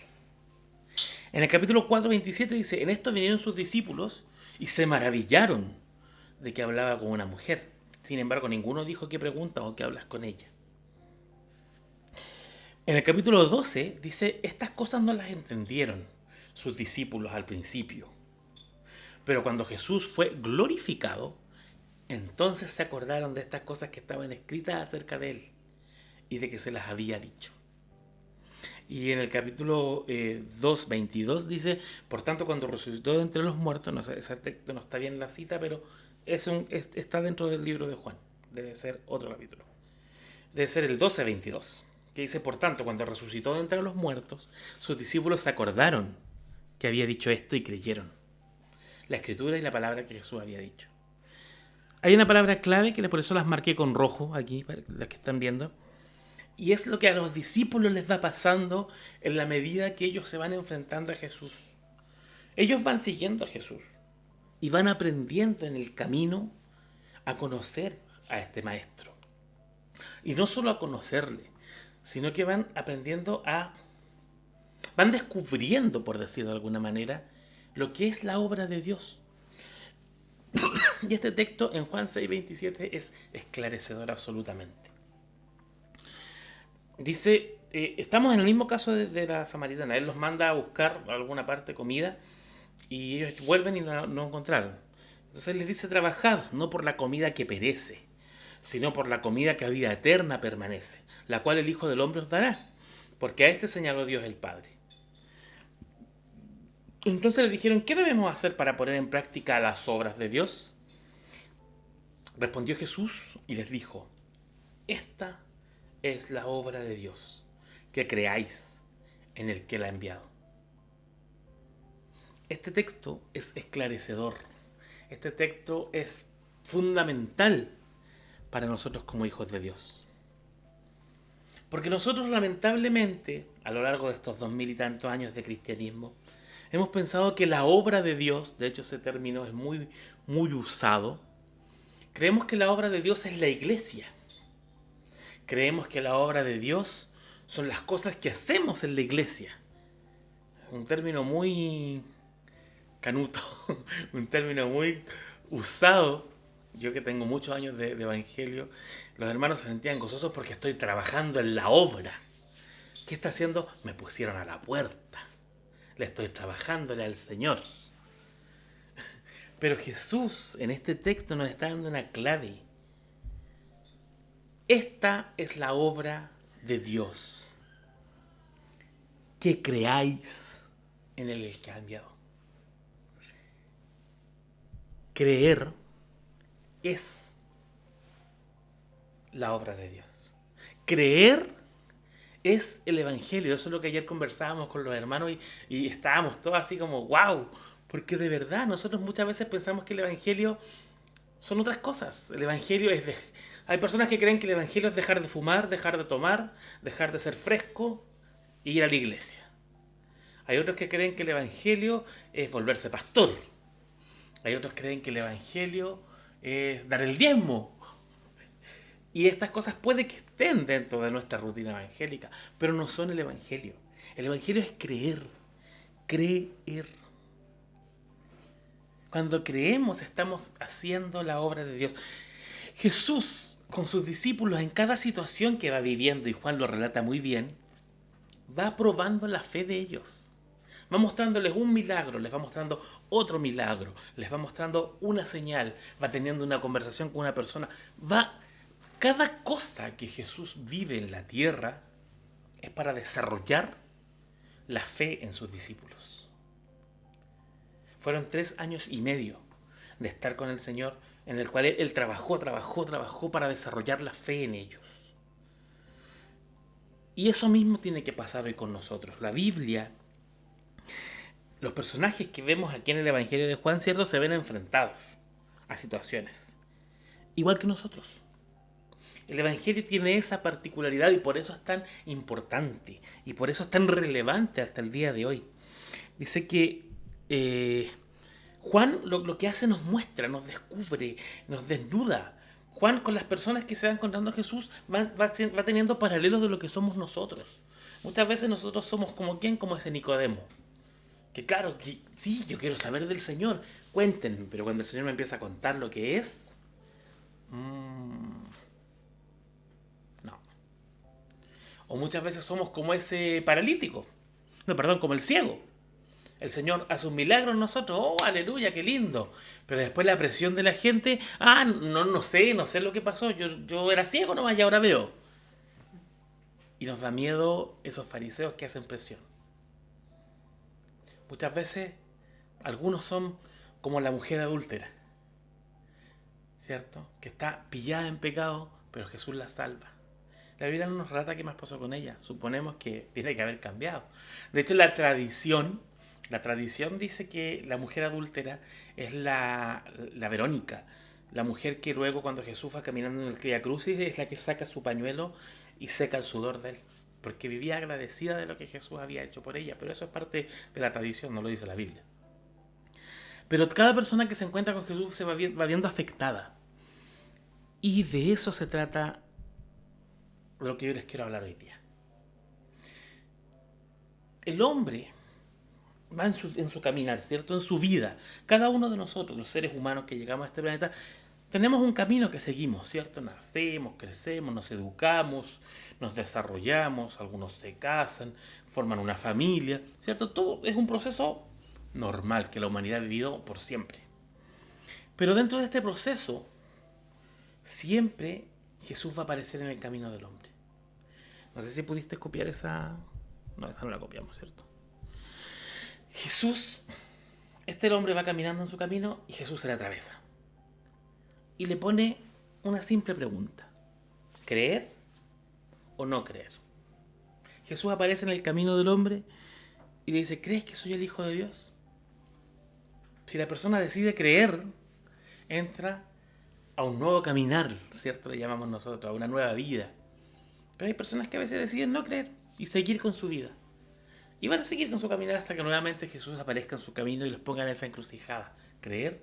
[SPEAKER 6] En el capítulo 4, 27 dice: en esto vinieron sus discípulos y se maravillaron de que hablaba con una mujer. Sin embargo, ninguno dijo: ¿qué preguntas o qué hablas con ella? En el capítulo 12 dice: estas cosas no las entendieron sus discípulos al principio. Pero cuando Jesús fue glorificado, entonces se acordaron de estas cosas que estaban escritas acerca de Él y de que se las había dicho. Y en el capítulo 2, 22 dice: por tanto, cuando resucitó de entre los muertos, no sé, ese texto no está bien en la cita, pero está dentro del libro de Juan. Debe ser otro capítulo. Debe ser el 12, 22. Que dice: por tanto, cuando resucitó de entre los muertos, sus discípulos se acordaron que había dicho esto y creyeron la escritura y la palabra que Jesús había dicho. Hay una palabra clave que por eso las marqué con rojo aquí, para las que están viendo. Y es lo que a los discípulos les va pasando en la medida que ellos se van enfrentando a Jesús. Ellos van siguiendo a Jesús y van aprendiendo en el camino a conocer a este maestro. Y no solo a conocerle, sino que van aprendiendo van descubriendo, por decirlo de alguna manera, lo que es la obra de Dios. Y este texto en Juan 6:27 es esclarecedor absolutamente. Dice, estamos en el mismo caso de la samaritana. Él los manda a buscar a alguna parte comida y ellos vuelven y no encontraron. Entonces les dice: trabajad, no por la comida que perece, sino por la comida que a vida eterna permanece, la cual el Hijo del Hombre os dará, porque a este señaló Dios el Padre. Entonces le dijeron: ¿qué debemos hacer para poner en práctica las obras de Dios? Respondió Jesús y les dijo: esta es la obra de Dios, que creáis en el que la ha enviado. Este texto es esclarecedor. Este texto es fundamental para nosotros como hijos de Dios. Porque nosotros, lamentablemente, a lo largo de estos 2000 y tantos años de cristianismo, hemos pensado que la obra de Dios, de hecho ese término es muy, muy usado, creemos que la obra de Dios es la iglesia. Creemos que la obra de Dios son las cosas que hacemos en la iglesia. Un término muy canuto, un término muy usado. Yo que tengo muchos años de evangelio, los hermanos se sentían gozosos porque estoy trabajando en la obra. ¿Qué está haciendo? Me pusieron a la puerta. Le estoy trabajándole al Señor. Pero Jesús en este texto nos está dando una clave. Esta es la obra de Dios. Que creáis en el que ha enviado. Creer es la obra de Dios. Creer es el Evangelio. Eso es lo que ayer conversábamos con los hermanos y estábamos todos así como wow. Porque de verdad nosotros muchas veces pensamos que el Evangelio son otras cosas. El Evangelio es hay personas que creen que el Evangelio es dejar de fumar, dejar de tomar, dejar de ser fresco y ir a la iglesia. Hay otros que creen que el Evangelio es volverse pastor. Hay otros que creen que el Evangelio es dar el diezmo. Y estas cosas puede que estén dentro de nuestra rutina evangélica, pero no son el Evangelio. El Evangelio es creer. Creer. Cuando creemos estamos haciendo la obra de Dios. Jesús con sus discípulos en cada situación que va viviendo, y Juan lo relata muy bien, va probando la fe de ellos. Va mostrándoles un milagro, les va mostrando otro milagro, les va mostrando una señal, va teniendo una conversación con una persona. Cada cosa que Jesús vive en la tierra es para desarrollar la fe en sus discípulos. Fueron 3 años y medio de estar con el Señor, en el cual Él trabajó para desarrollar la fe en ellos. Y eso mismo tiene que pasar hoy con nosotros. La Biblia los personajes que vemos aquí en el Evangelio de Juan, ¿cierto?, se ven enfrentados a situaciones, igual que nosotros. El Evangelio tiene esa particularidad y por eso es tan importante y por eso es tan relevante hasta el día de hoy. Dice que Juan lo que hace nos muestra, nos descubre, nos desnuda. Juan, con las personas que se van encontrando a Jesús, va teniendo paralelos de lo que somos nosotros. Muchas veces nosotros somos como ¿quién? Como ese Nicodemo. Que claro, que sí, yo quiero saber del Señor, cuéntenme, pero cuando el Señor me empieza a contar lo que es, no. O muchas veces somos como ese paralítico, como el ciego. El Señor hace un milagro en nosotros, oh, aleluya, qué lindo. Pero después la presión de la gente, no sé lo que pasó, yo era ciego nomás y ahora veo. Y nos da miedo esos fariseos que hacen presión. Muchas veces algunos son como la mujer adúltera, ¿cierto? Que está pillada en pecado, pero Jesús la salva. La Biblia no nos relata qué más pasó con ella. Suponemos que tiene que haber cambiado. De hecho, la tradición dice que la mujer adúltera es la Verónica, la mujer que luego cuando Jesús va caminando en el Vía Crucis es la que saca su pañuelo y seca el sudor de él, porque vivía agradecida de lo que Jesús había hecho por ella. Pero eso es parte de la tradición, no lo dice la Biblia. Pero cada persona que se encuentra con Jesús se va viendo afectada. Y de eso se trata lo que yo les quiero hablar hoy día. El hombre va en su caminar, ¿cierto? En su vida. Cada uno de nosotros, los seres humanos que llegamos a este planeta, tenemos un camino que seguimos, ¿cierto? Nacemos, crecemos, nos educamos, nos desarrollamos, algunos se casan, forman una familia, ¿cierto? Todo es un proceso normal que la humanidad ha vivido por siempre. Pero dentro de este proceso, siempre Jesús va a aparecer en el camino del hombre. No sé si pudiste copiar esa... No, esa no la copiamos, ¿cierto? Jesús, el hombre va caminando en su camino y Jesús se le atraviesa. Y le pone una simple pregunta. ¿Creer o no creer? Jesús aparece en el camino del hombre y le dice, ¿crees que soy el Hijo de Dios? Si la persona decide creer, entra a un nuevo caminar, ¿cierto? Le llamamos nosotros, a una nueva vida. Pero hay personas que a veces deciden no creer y seguir con su vida. Y van a seguir con su caminar hasta que nuevamente Jesús aparezca en su camino y los ponga en esa encrucijada. ¿Creer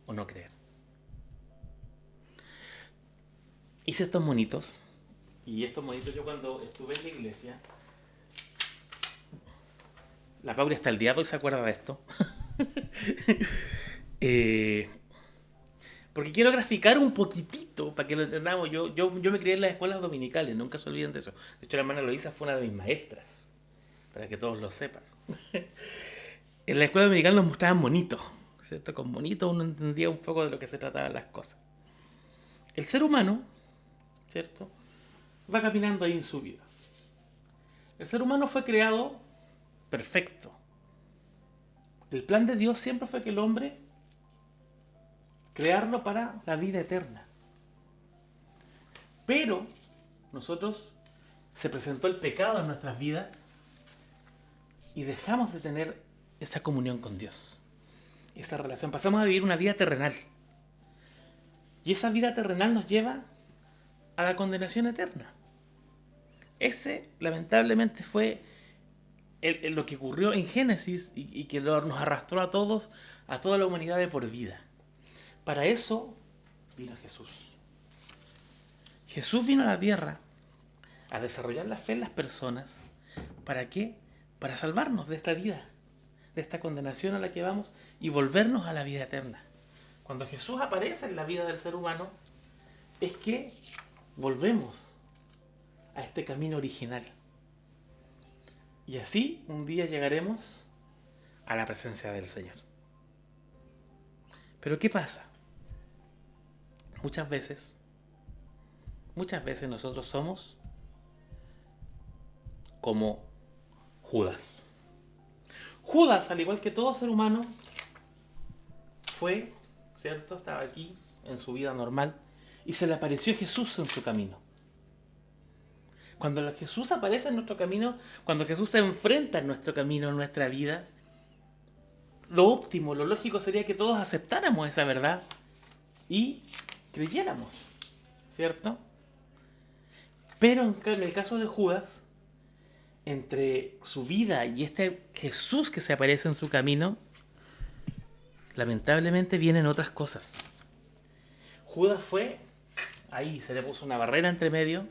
[SPEAKER 6] o no creer? Hice estos monitos. Y estos monitos yo cuando estuve en la iglesia... La Paula hasta el día de hoy se acuerda de esto. Porque quiero graficar un poquitito para que lo entendamos. Yo me crié en las escuelas dominicales, nunca se olviden de eso. De hecho, la hermana Loisa fue una de mis maestras, para que todos lo sepan. En la escuela dominical nos mostraban monitos, ¿cierto? Con monitos uno entendía un poco de lo que se trataban las cosas. El ser humano, ¿cierto?, va caminando ahí en su vida. El ser humano fue creado perfecto. El plan de Dios siempre fue que el hombre crearlo para la vida eterna. Pero nosotros se presentó el pecado en nuestras vidas y dejamos de tener esa comunión con Dios, esa relación. Pasamos a vivir una vida terrenal. Y esa vida terrenal nos lleva a la condenación eterna. Ese, lamentablemente, fue lo que ocurrió en Génesis y que nos arrastró a todos, a toda la humanidad de por vida. Para eso vino Jesús. Jesús vino a la tierra a desarrollar la fe en las personas. ¿Para qué? Para salvarnos de esta vida, de esta condenación a la que vamos y volvernos a la vida eterna. Cuando Jesús aparece en la vida del ser humano, es que volvemos a este camino original. Y así un día llegaremos a la presencia del Señor. Pero ¿qué pasa? Muchas veces nosotros somos como Judas. Judas, al igual que todo ser humano, fue, ¿cierto? Estaba aquí en su vida normal y se le apareció Jesús en su camino. Cuando Jesús aparece en nuestro camino, cuando Jesús se enfrenta en nuestro camino, en nuestra vida, lo óptimo, lo lógico sería que todos aceptáramos esa verdad y creyéramos, ¿cierto? Pero en el caso de Judas, entre su vida y este Jesús que se aparece en su camino, lamentablemente vienen otras cosas. Judas fue, ahí se le puso una barrera entre medio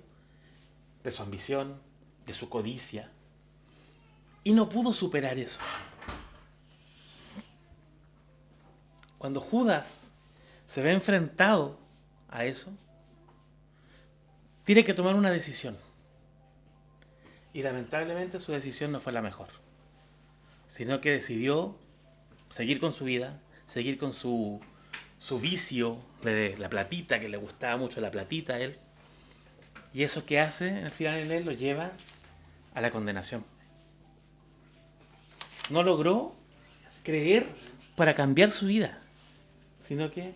[SPEAKER 6] de su ambición, de su codicia, y no pudo superar eso. Cuando Judas se ve enfrentado a eso, tiene que tomar una decisión. Y lamentablemente su decisión no fue la mejor, sino que decidió seguir con su vida, seguir con su vicio de la platita, que le gustaba mucho la platita a él. Y eso que hace, al final en él, lo lleva a la condenación. No logró creer para cambiar su vida, sino que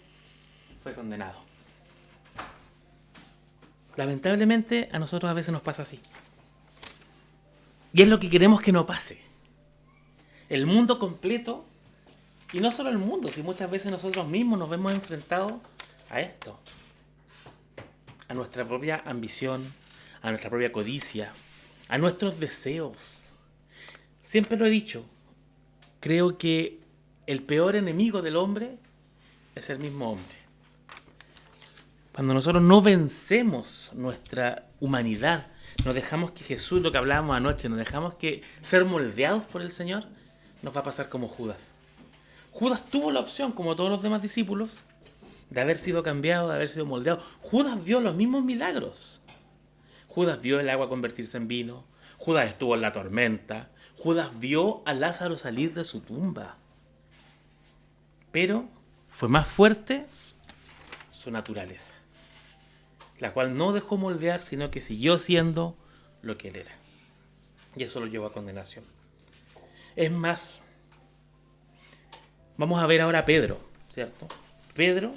[SPEAKER 6] fue condenado. Lamentablemente a nosotros a veces nos pasa así. Y es lo que queremos que no pase. El mundo completo, y no solo el mundo, si muchas veces nosotros mismos nos vemos enfrentados a esto. A nuestra propia ambición, a nuestra propia codicia, a nuestros deseos. Siempre lo he dicho, creo que el peor enemigo del hombre es el mismo hombre. Cuando nosotros no vencemos nuestra humanidad, nos dejamos que Jesús, lo que hablábamos anoche, nos dejamos que ser moldeados por el Señor, nos va a pasar como Judas. Judas tuvo la opción, como todos los demás discípulos, de haber sido cambiado, de haber sido moldeado. Judas vio los mismos milagros. Judas vio el agua convertirse en vino. Judas estuvo en la tormenta. Judas vio a Lázaro salir de su tumba. Pero fue más fuerte su naturaleza, la cual no dejó moldear, sino que siguió siendo lo que él era. Y eso lo llevó a condenación. Es más, vamos a ver ahora a Pedro, ¿cierto? Pedro,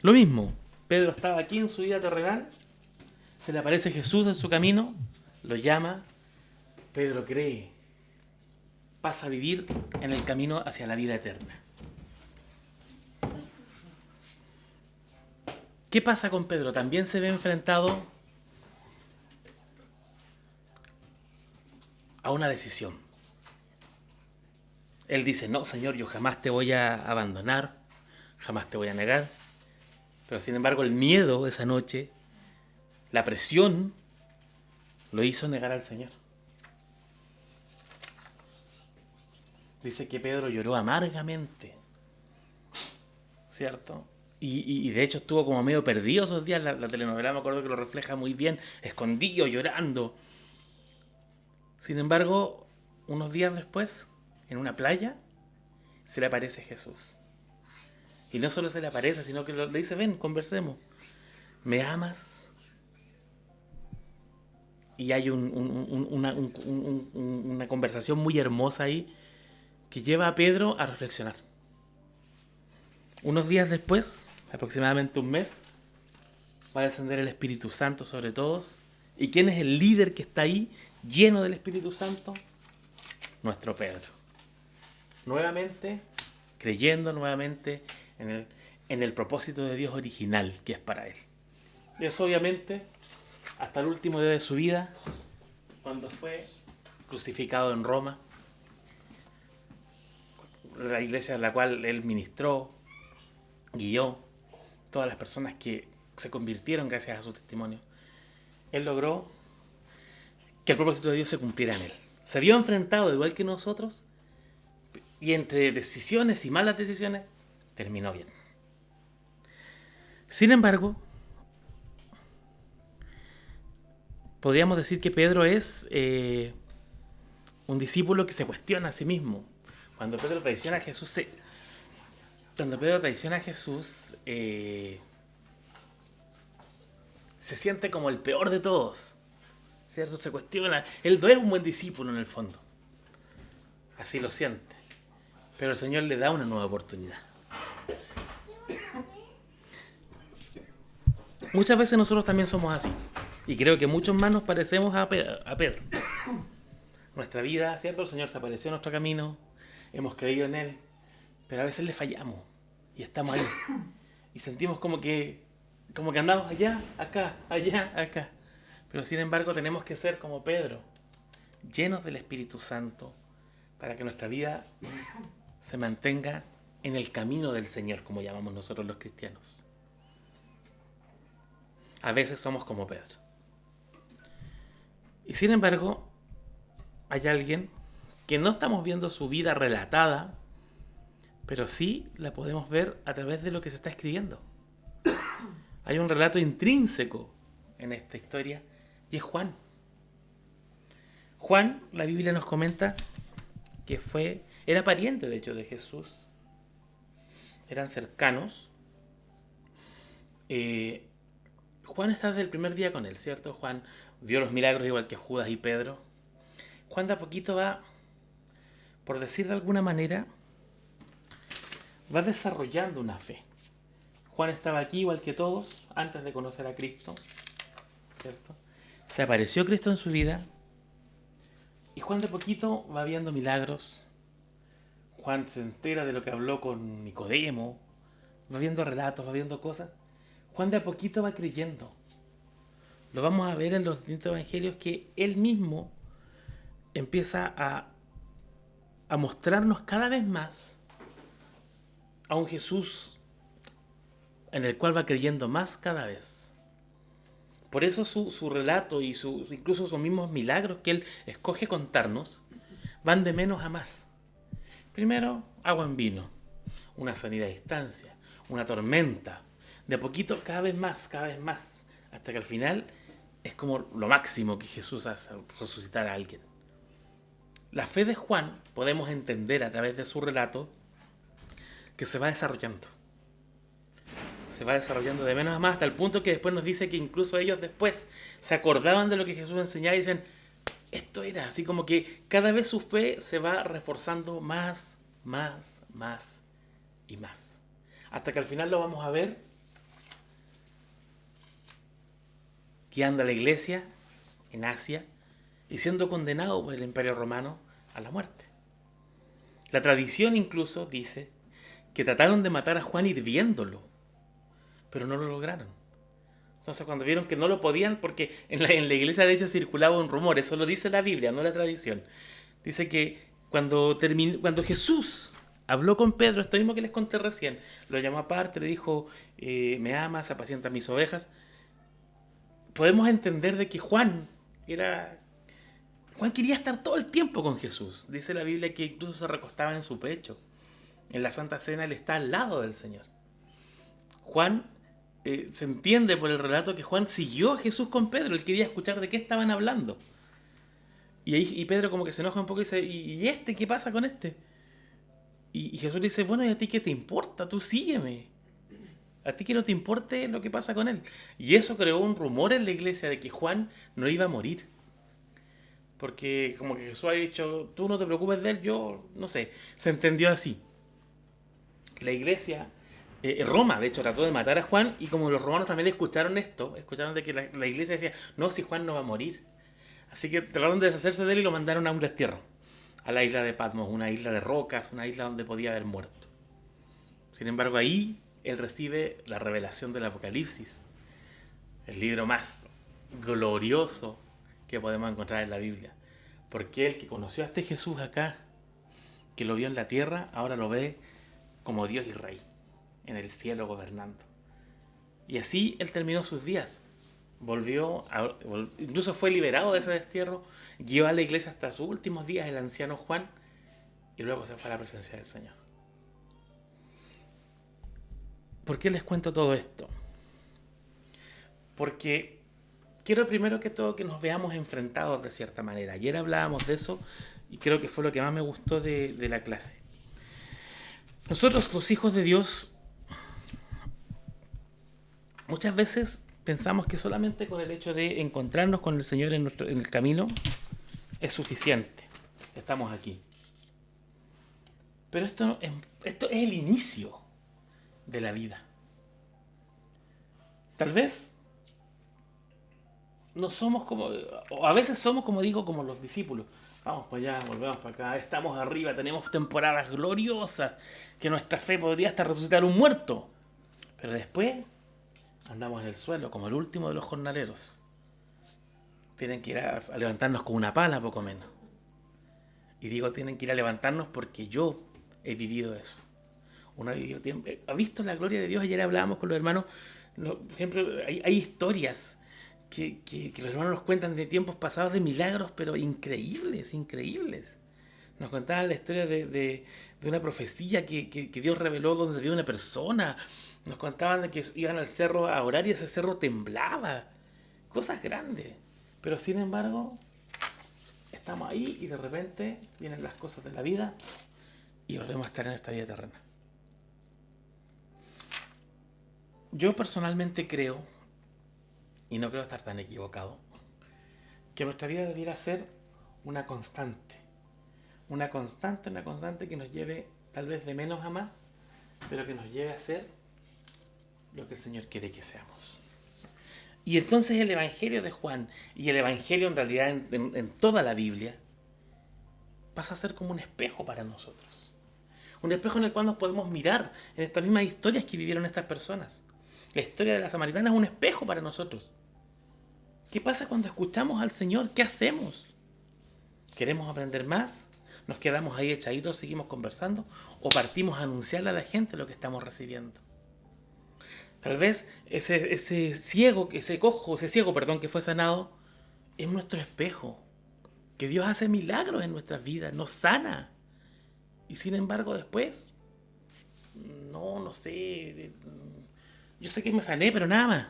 [SPEAKER 6] lo mismo. Pedro estaba aquí en su vida terrenal, se le aparece Jesús en su camino, lo llama, Pedro cree, pasa a vivir en el camino hacia la vida eterna. ¿Qué pasa con Pedro? También se ve enfrentado a una decisión. Él dice, no, Señor, yo jamás te voy a abandonar, jamás te voy a negar. Pero sin embargo el miedo esa noche, la presión, lo hizo negar al Señor. Dice que Pedro lloró amargamente, ¿cierto? Y de hecho estuvo como medio perdido esos días. La telenovela me acuerdo que lo refleja muy bien, escondido, llorando. Sin embargo, unos días después, en una playa, se le aparece Jesús. Y no solo se le aparece, sino que le dice, ven, conversemos. ¿Me amas? Y hay una conversación muy hermosa ahí que lleva a Pedro a reflexionar. Unos días después, aproximadamente un mes, va a descender el Espíritu Santo sobre todos. ¿Y quién es el líder que está ahí, lleno del Espíritu Santo? Nuestro Pedro. Nuevamente, creyendo nuevamente en el propósito de Dios original que es para él. Y eso obviamente hasta el último día de su vida, cuando fue crucificado en Roma, la iglesia en la cual él ministró, guió, todas las personas que se convirtieron gracias a su testimonio. Él logró que el propósito de Dios se cumpliera en él. Se vio enfrentado igual que nosotros y entre decisiones y malas decisiones terminó bien. Sin embargo, podríamos decir que Pedro es un discípulo que se cuestiona a sí mismo. Cuando Pedro traiciona a Jesús, se siente como el peor de todos, ¿cierto? Se cuestiona. Él no es un buen discípulo en el fondo. Así lo siente. Pero el Señor le da una nueva oportunidad. Muchas veces nosotros también somos así. Y creo que muchos más nos parecemos a Pedro. Nuestra vida, ¿cierto? El Señor se apareció en nuestro camino. hemos creído en Él, pero a veces le fallamos y estamos ahí. Y sentimos como que andamos allá, acá, allá, acá. Pero sin embargo tenemos que ser como Pedro, llenos del Espíritu Santo, para que nuestra vida se mantenga en el camino del Señor, como llamamos nosotros los cristianos. A veces somos como Pedro. Y sin embargo, hay alguien que no estamos viendo su vida relatada, pero sí la podemos ver a través de lo que se está escribiendo. Hay un relato intrínseco en esta historia y es Juan. Juan, la Biblia nos comenta que era pariente de hecho de Jesús. Eran cercanos. Juan está desde el primer día con él, ¿cierto? Juan vio los milagros igual que Judas y Pedro. Juan de a poquito va, por decir de alguna manera, va desarrollando una fe. Juan estaba aquí igual que todos antes de conocer a Cristo, ¿cierto? Se apareció Cristo en su vida y Juan de a poquito va viendo milagros. Juan se entera de lo que habló con Nicodemo, va viendo relatos, va viendo cosas. Juan de a poquito va creyendo. Lo vamos a ver en los distintos evangelios que él mismo empieza a mostrarnos cada vez más a un Jesús en el cual va creyendo más cada vez. Por eso su relato y incluso sus mismos milagros que él escoge contarnos van de menos a más. Primero, agua en vino, una sanidad a distancia, una tormenta. De a poquito, cada vez más, hasta que al final es como lo máximo que Jesús hace, resucitar a alguien. La fe de Juan podemos entender a través de su relato que se va desarrollando. Se va desarrollando de menos a más hasta el punto que después nos dice que incluso ellos después se acordaban de lo que Jesús enseñaba y dicen, esto era así como que cada vez su fe se va reforzando más y más. Hasta que al final lo vamos a ver guiando a la iglesia en Asia y siendo condenado por el Imperio Romano a la muerte. La tradición incluso dice que trataron de matar a Juan hirviéndolo, pero no lo lograron. Entonces cuando vieron que no lo podían, porque en la iglesia de hecho circulaba un rumor, eso lo dice la Biblia, no la tradición. Dice que cuando Jesús habló con Pedro, esto mismo que les conté recién, lo llamó aparte, le dijo, me amas, apacienta mis ovejas. Podemos entender de que Juan quería estar todo el tiempo con Jesús. Dice la Biblia que incluso se recostaba en su pecho. En la Santa Cena él está al lado del Señor. Juan, se entiende por el relato que Juan siguió a Jesús con Pedro. Él quería escuchar de qué estaban hablando. Y Pedro como que se enoja un poco y dice, ¿y este qué pasa con este? Y Jesús le dice, bueno, ¿y a ti qué te importa? Tú sígueme. A ti que no te importe lo que pasa con él. Y eso creó un rumor en la iglesia de que Juan no iba a morir. Porque como que Jesús ha dicho, tú no te preocupes de él, yo no sé. Se entendió así. La iglesia, Roma de hecho trató de matar a Juan y como los romanos también escucharon esto, escucharon de que la iglesia decía, no, si Juan no va a morir. Así que trataron de deshacerse de él y lo mandaron a un destierro. A la isla de Patmos, una isla de rocas, una isla donde podía haber muerto. Sin embargo ahí él recibe la revelación del Apocalipsis, el libro más glorioso que podemos encontrar en la Biblia. Porque él que conoció a este Jesús acá, que lo vio en la tierra, ahora lo ve como Dios y Rey, en el cielo gobernando. Y así él terminó sus días. Incluso fue liberado de ese destierro, guió a la iglesia hasta sus últimos días el anciano Juan, y luego se fue a la presencia del Señor. ¿Por qué les cuento todo esto? Porque quiero primero que todo que nos veamos enfrentados de cierta manera. Ayer hablábamos de eso y creo que fue lo que más me gustó de la clase. Nosotros, los hijos de Dios, muchas veces pensamos que solamente con el hecho de encontrarnos con el Señor en el camino es suficiente. Estamos aquí. Pero esto es el inicio de la vida. Tal vez no somos como, o a veces somos como digo, como los discípulos. Vamos para allá, volvemos para acá, estamos arriba, tenemos temporadas gloriosas, que nuestra fe podría hasta resucitar un muerto. Pero después andamos en el suelo, como el último de los jornaleros. Tienen que ir a levantarnos con una pala, poco menos. Y digo, tienen que ir a levantarnos porque yo he vivido eso. Uno ha vivido tiempo, ha visto la gloria de Dios. Ayer hablábamos con los hermanos, por ejemplo, hay historias que los hermanos nos cuentan de tiempos pasados de milagros, pero increíbles, increíbles. Nos contaban la historia de una profecía que Dios reveló donde había una persona. Nos contaban de que iban al cerro a orar y ese cerro temblaba. Cosas grandes. Pero sin embargo, estamos ahí y de repente vienen las cosas de la vida y volvemos a estar en esta vida terrena. Yo personalmente creo, y no creo estar tan equivocado, que nuestra vida debiera ser una constante. Una constante que nos lleve tal vez de menos a más, pero que nos lleve a ser lo que el Señor quiere que seamos. Y entonces el Evangelio de Juan, y el Evangelio en realidad en toda la Biblia, pasa a ser como un espejo para nosotros. Un espejo en el cual nos podemos mirar en estas mismas historias que vivieron estas personas. La historia de la samaritana es un espejo para nosotros. ¿Qué pasa cuando escuchamos al Señor? ¿Qué hacemos? ¿Queremos aprender más? ¿Nos quedamos ahí echaditos, seguimos conversando? ¿O partimos a anunciarle a la gente lo que estamos recibiendo? Tal vez ese ciego que fue sanado es nuestro espejo. Que Dios hace milagros en nuestras vidas, nos sana. Y sin embargo después, no sé, yo sé que me sané, pero nada más.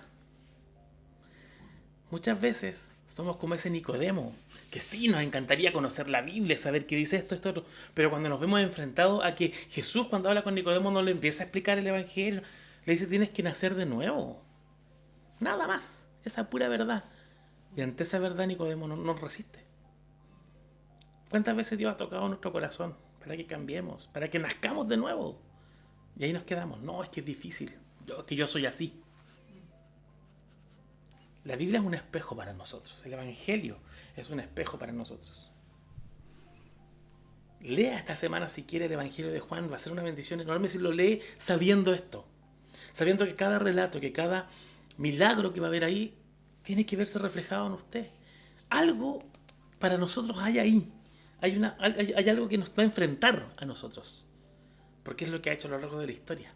[SPEAKER 6] Muchas veces somos como ese Nicodemo, que sí nos encantaría conocer la Biblia, saber qué dice esto, otro, pero cuando nos vemos enfrentados a que Jesús cuando habla con Nicodemo no le empieza a explicar el Evangelio, le dice tienes que nacer de nuevo. Nada más, esa pura verdad. Y ante esa verdad Nicodemo no nos resiste. ¿Cuántas veces Dios ha tocado nuestro corazón para que cambiemos, para que nazcamos de nuevo? Y ahí nos quedamos. No, es que es difícil, que yo soy así. La Biblia es un espejo para nosotros. El Evangelio es un espejo para nosotros. Lea esta semana si quiere el Evangelio de Juan. Va a ser una bendición enorme si lo lee sabiendo esto. Sabiendo que cada relato, que cada milagro que va a haber ahí, tiene que verse reflejado en usted. Algo para nosotros hay ahí. Hay algo que nos va a enfrentar a nosotros. Porque es lo que ha hecho a lo largo de la historia.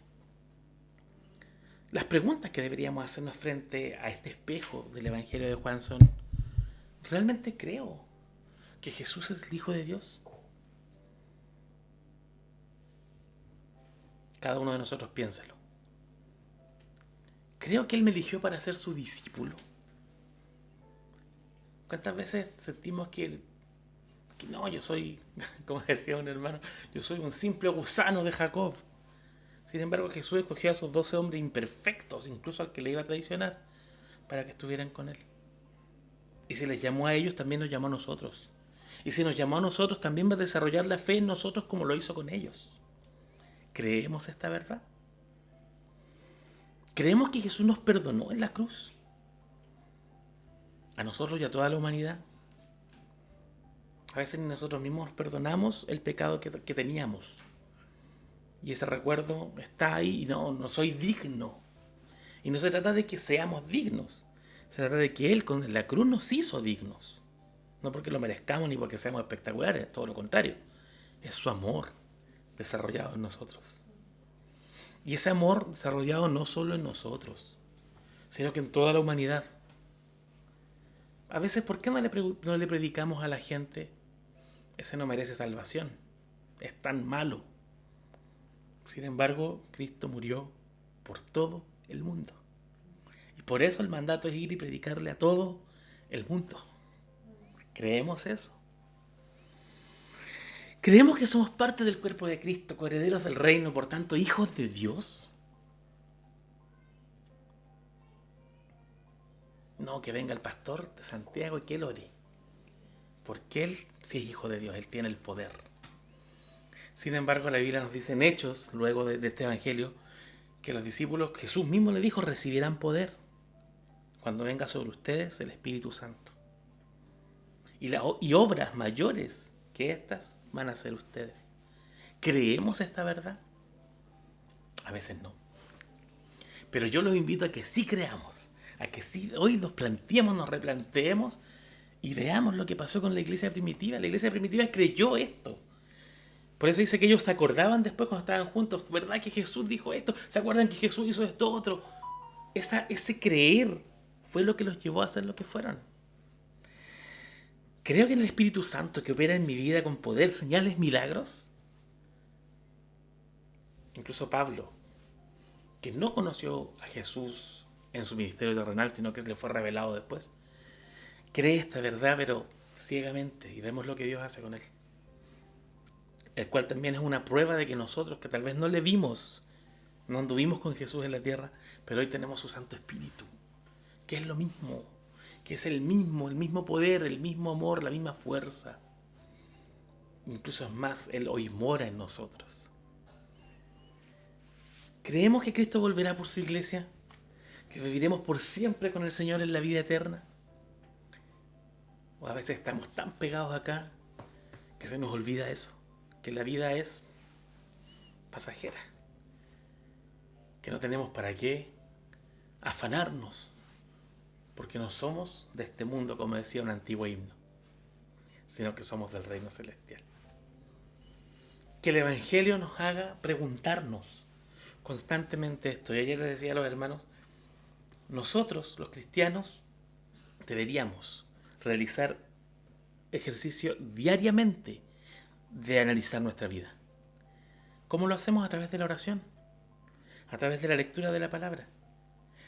[SPEAKER 6] Las preguntas que deberíamos hacernos frente a este espejo del Evangelio de Juan son: ¿realmente creo que Jesús es el Hijo de Dios? Cada uno de nosotros piénselo. ¿Creo que Él me eligió para ser su discípulo? ¿Cuántas veces sentimos que no, yo soy, como decía un hermano, yo soy un simple gusano de Jacob? Sin embargo, Jesús escogió a esos 12 hombres imperfectos, incluso al que le iba a traicionar, para que estuvieran con Él. Y si les llamó a ellos, también nos llamó a nosotros. Y si nos llamó a nosotros, también va a desarrollar la fe en nosotros como lo hizo con ellos. ¿Creemos esta verdad? ¿Creemos que Jesús nos perdonó en la cruz? A nosotros y a toda la humanidad. A veces ni nosotros mismos perdonamos el pecado que teníamos. Y ese recuerdo está ahí y no soy digno. Y no se trata de que seamos dignos. Se trata de que Él con la cruz nos hizo dignos. No porque lo merezcamos ni porque seamos espectaculares, todo lo contrario. Es su amor desarrollado en nosotros. Y ese amor desarrollado no solo en nosotros, sino que en toda la humanidad. A veces, ¿por qué no le predicamos a la gente? Ese no merece salvación. Es tan malo. Sin embargo, Cristo murió por todo el mundo. Y por eso el mandato es ir y predicarle a todo el mundo. ¿Creemos eso? ¿Creemos que somos parte del cuerpo de Cristo, coherederos del reino, por tanto, hijos de Dios? No, que venga el pastor de Santiago y que él ore. Porque él sí es hijo de Dios, él tiene el poder. Sin embargo, la Biblia nos dice en Hechos, luego de este evangelio, que los discípulos, Jesús mismo le dijo, recibirán poder cuando venga sobre ustedes el Espíritu Santo. Y obras mayores que estas van a hacer ustedes. ¿Creemos esta verdad? A veces no. Pero yo los invito a que sí creamos, a que sí hoy nos planteemos, nos replanteemos y veamos lo que pasó con la iglesia primitiva. La iglesia primitiva creyó esto. Por eso dice que ellos se acordaban después cuando estaban juntos. ¿Verdad que Jesús dijo esto? ¿Se acuerdan que Jesús hizo esto otro? Ese creer fue lo que los llevó a hacer lo que fueron. Creo que en el Espíritu Santo que opera en mi vida con poder, señales, milagros. Incluso Pablo, que no conoció a Jesús en su ministerio terrenal, sino que se le fue revelado después, cree esta verdad, pero ciegamente, y vemos lo que Dios hace con él. El cual también es una prueba de que nosotros, que tal vez no le vimos, no anduvimos con Jesús en la tierra, pero hoy tenemos su Santo Espíritu, que es lo mismo, que es el mismo poder, el mismo amor, la misma fuerza. Incluso es más, Él hoy mora en nosotros. ¿Creemos que Cristo volverá por su iglesia? ¿Que viviremos por siempre con el Señor en la vida eterna? O a veces estamos tan pegados acá que se nos olvida eso, que la vida es pasajera, que no tenemos para qué afanarnos, porque no somos de este mundo, como decía un antiguo himno, sino que somos del reino celestial. Que el Evangelio nos haga preguntarnos constantemente esto. Y ayer les decía a los hermanos, nosotros, los cristianos, deberíamos realizar ejercicio diariamente de analizar nuestra vida. ¿Cómo lo hacemos? A través de la oración, a través de la lectura de la palabra.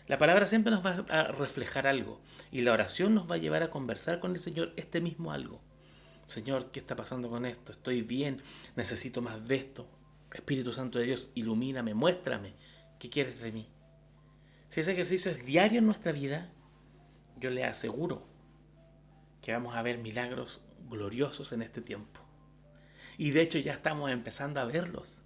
[SPEAKER 6] La palabra siempre nos va a reflejar algo y la oración nos va a llevar a conversar con el Señor este mismo algo. Señor, ¿qué está pasando con esto? ¿Estoy bien? ¿Necesito más de esto? Espíritu Santo de Dios, ilumíname, muéstrame. ¿Qué quieres de mí? Si ese ejercicio es diario en nuestra vida, yo le aseguro que vamos a ver milagros gloriosos en este tiempo. Y de hecho ya estamos empezando a verlos.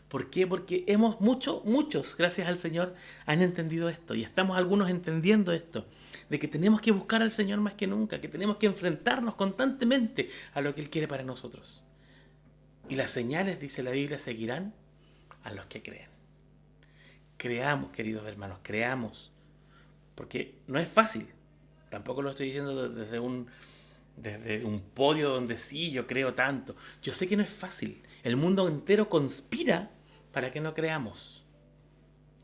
[SPEAKER 6] ¿Por qué? Porque muchos, gracias al Señor, han entendido esto. Y estamos algunos entendiendo esto. De que tenemos que buscar al Señor más que nunca. Que tenemos que enfrentarnos constantemente a lo que Él quiere para nosotros. Y las señales, dice la Biblia, seguirán a los que creen. Creamos, queridos hermanos, creamos. Porque no es fácil. Tampoco lo estoy diciendo desde un podio donde sí, yo creo tanto. Yo sé que no es fácil. El mundo entero conspira para que no creamos.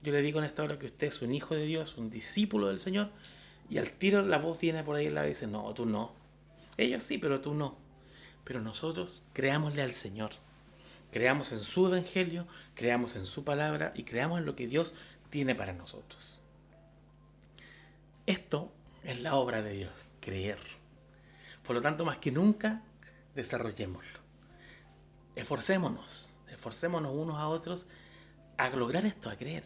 [SPEAKER 6] Yo le digo en esta hora que usted es un hijo de Dios, un discípulo del Señor, y al tiro la voz viene por ahí y dice, no, tú no. Ellos sí, pero tú no. Pero nosotros creámosle al Señor. Creamos en su evangelio, creamos en su palabra y creamos en lo que Dios tiene para nosotros. Esto es la obra de Dios, creer. Por lo tanto, más que nunca, desarrollémoslo. Esforcémonos unos a otros a lograr esto, a creer.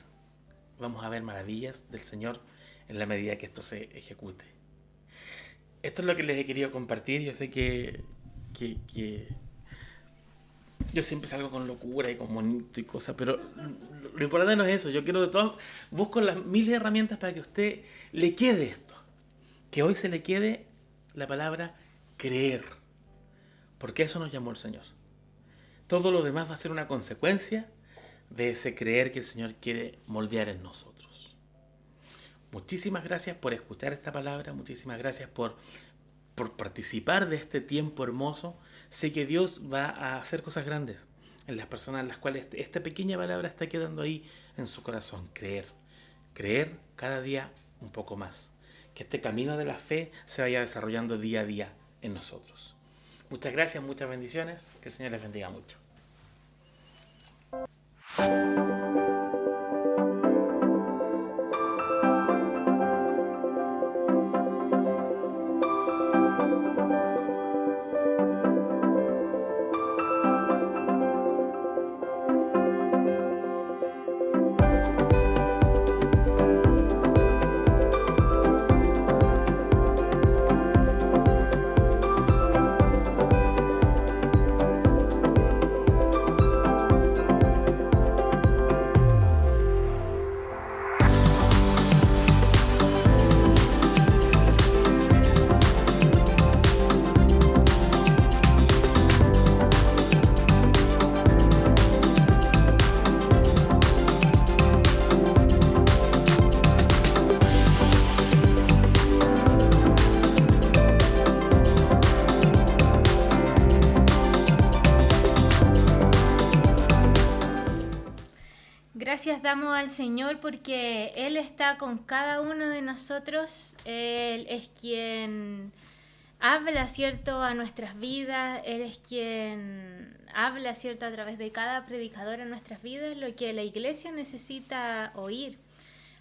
[SPEAKER 6] Vamos a ver maravillas del Señor en la medida que esto se ejecute. Esto es lo que les he querido compartir. Yo sé que yo siempre salgo con locura y con monito y cosas, pero lo importante no es eso. Yo quiero de todas, busco las miles de herramientas para que a usted le quede esto. Que hoy se le quede la palabra creer. Porque eso nos llamó el Señor. Todo lo demás va a ser una consecuencia de ese creer que el Señor quiere moldear en nosotros. Muchísimas gracias por escuchar esta palabra. Muchísimas gracias por participar de este tiempo hermoso. Sé que Dios va a hacer cosas grandes en las personas en las cuales esta pequeña palabra está quedando ahí en su corazón. Creer cada día un poco más. Que este camino de la fe se vaya desarrollando día a día en nosotros. Muchas gracias, muchas bendiciones. Que el Señor les bendiga mucho.
[SPEAKER 1] gracias damos al Señor porque Él está con cada uno de nosotros. Él es quien habla, ¿cierto?, a nuestras vidas. Él es quien habla, ¿cierto?, a través de cada predicador en nuestras vidas, lo que la iglesia necesita oír.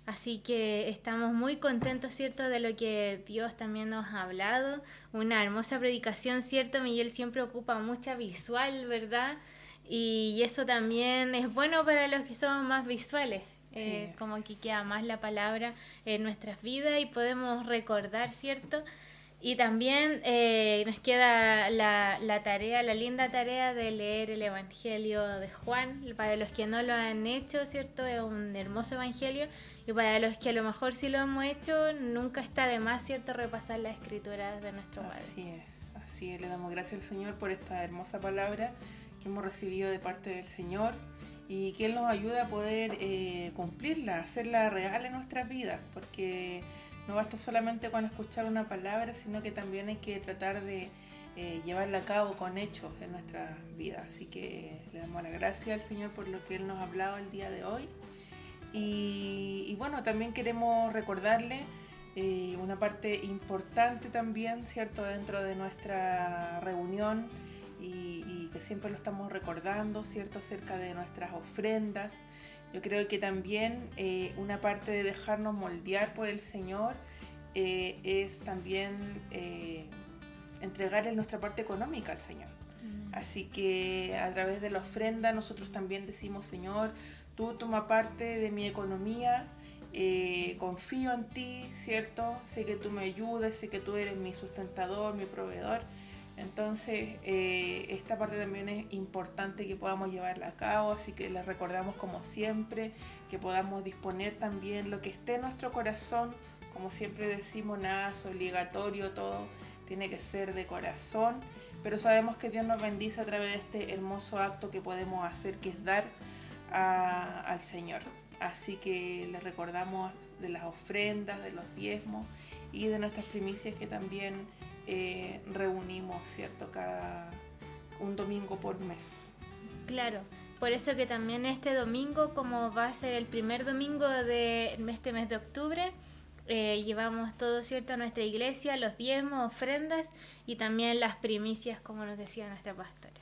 [SPEAKER 1] Así que estamos muy contentos, ¿cierto?, de lo que Dios también nos ha hablado. Una hermosa predicación, ¿cierto? Miguel siempre ocupa mucha visual, ¿verdad? Y eso también es bueno para los que somos más visuales.
[SPEAKER 2] Sí.
[SPEAKER 1] Como que queda más la palabra en nuestras vidas y podemos recordar, ¿cierto? Y también nos queda la tarea, la linda tarea de leer el Evangelio de Juan. Para los que no lo han hecho, ¿cierto? Es un hermoso Evangelio. Y para los que a lo mejor sí lo hemos hecho, nunca está de más, ¿cierto?, repasar las escrituras de nuestro Padre.
[SPEAKER 2] Así es. Le damos gracias al Señor por esta hermosa palabra que hemos recibido de parte del Señor y que Él nos ayude a poder cumplirla, hacerla real en nuestras vidas, porque no basta solamente con escuchar una palabra, sino que también hay que tratar de llevarla a cabo con hechos en nuestras vidas. Así que le damos la gracia al Señor por lo que Él nos ha hablado el día de hoy. Y bueno, también queremos recordarle una parte importante también, ¿cierto?, dentro de nuestra reunión y que siempre lo estamos recordando, ¿cierto?, acerca de nuestras ofrendas. Yo creo que también una parte de dejarnos moldear por el Señor es también entregarle nuestra parte económica al Señor. Así que a través de la ofrenda nosotros también decimos: Señor, tú toma parte de mi economía, confío en ti, ¿cierto? Sé que tú me ayudas, sé que tú eres mi sustentador, mi proveedor. Entonces, esta parte también es importante que podamos llevarla a cabo, así que les recordamos como siempre que podamos disponer también lo que esté en nuestro corazón. Como siempre decimos, nada es obligatorio, todo tiene que ser de corazón, pero sabemos que Dios nos bendice a través de este hermoso acto que podemos hacer, que es dar al Señor. Así que les recordamos de las ofrendas, de los diezmos y de nuestras primicias que también reunimos, ¿cierto?, un domingo por mes.
[SPEAKER 1] Claro, por eso que también este domingo, como va a ser el primer domingo de este mes de octubre, llevamos todo, ¿cierto?, a nuestra iglesia, los diezmos, ofrendas y también las primicias, como nos decía nuestra pastora.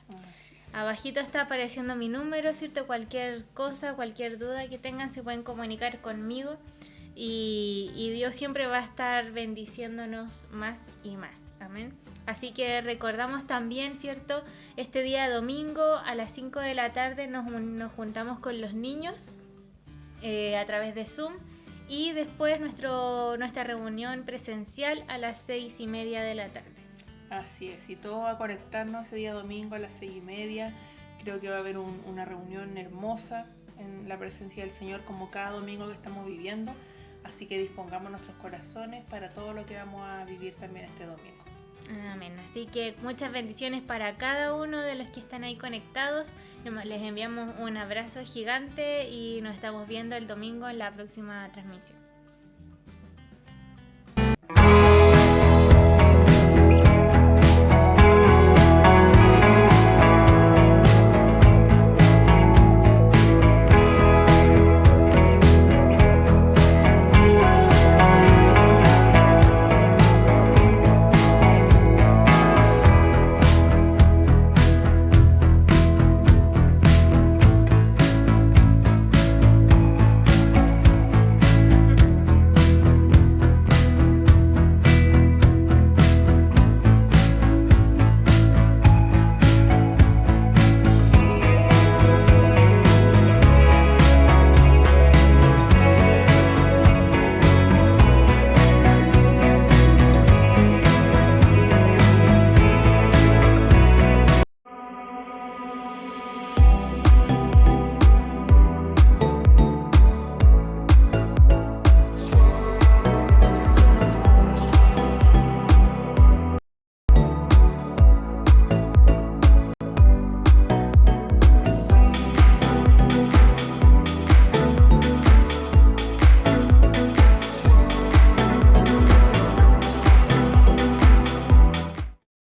[SPEAKER 1] Abajito está apareciendo mi número, ¿cierto? Cualquier cosa, cualquier duda que tengan se pueden comunicar conmigo y Dios siempre va a estar bendiciéndonos más y más. Amén. Así que recordamos también, ¿cierto? Este día domingo a las 5 de la tarde nos juntamos con los niños a través de Zoom y después nuestra reunión presencial a las 6:30 de la tarde.
[SPEAKER 2] Así es, y todos a conectarnos ese día domingo a las 6:30. Creo que va a haber una reunión hermosa en la presencia del Señor, como cada domingo que estamos viviendo. Así que dispongamos nuestros corazones para todo lo que vamos a vivir también este domingo.
[SPEAKER 1] Amén. Así que muchas bendiciones para cada uno de los que están ahí conectados. Les enviamos un abrazo gigante y nos estamos viendo el domingo en la próxima transmisión.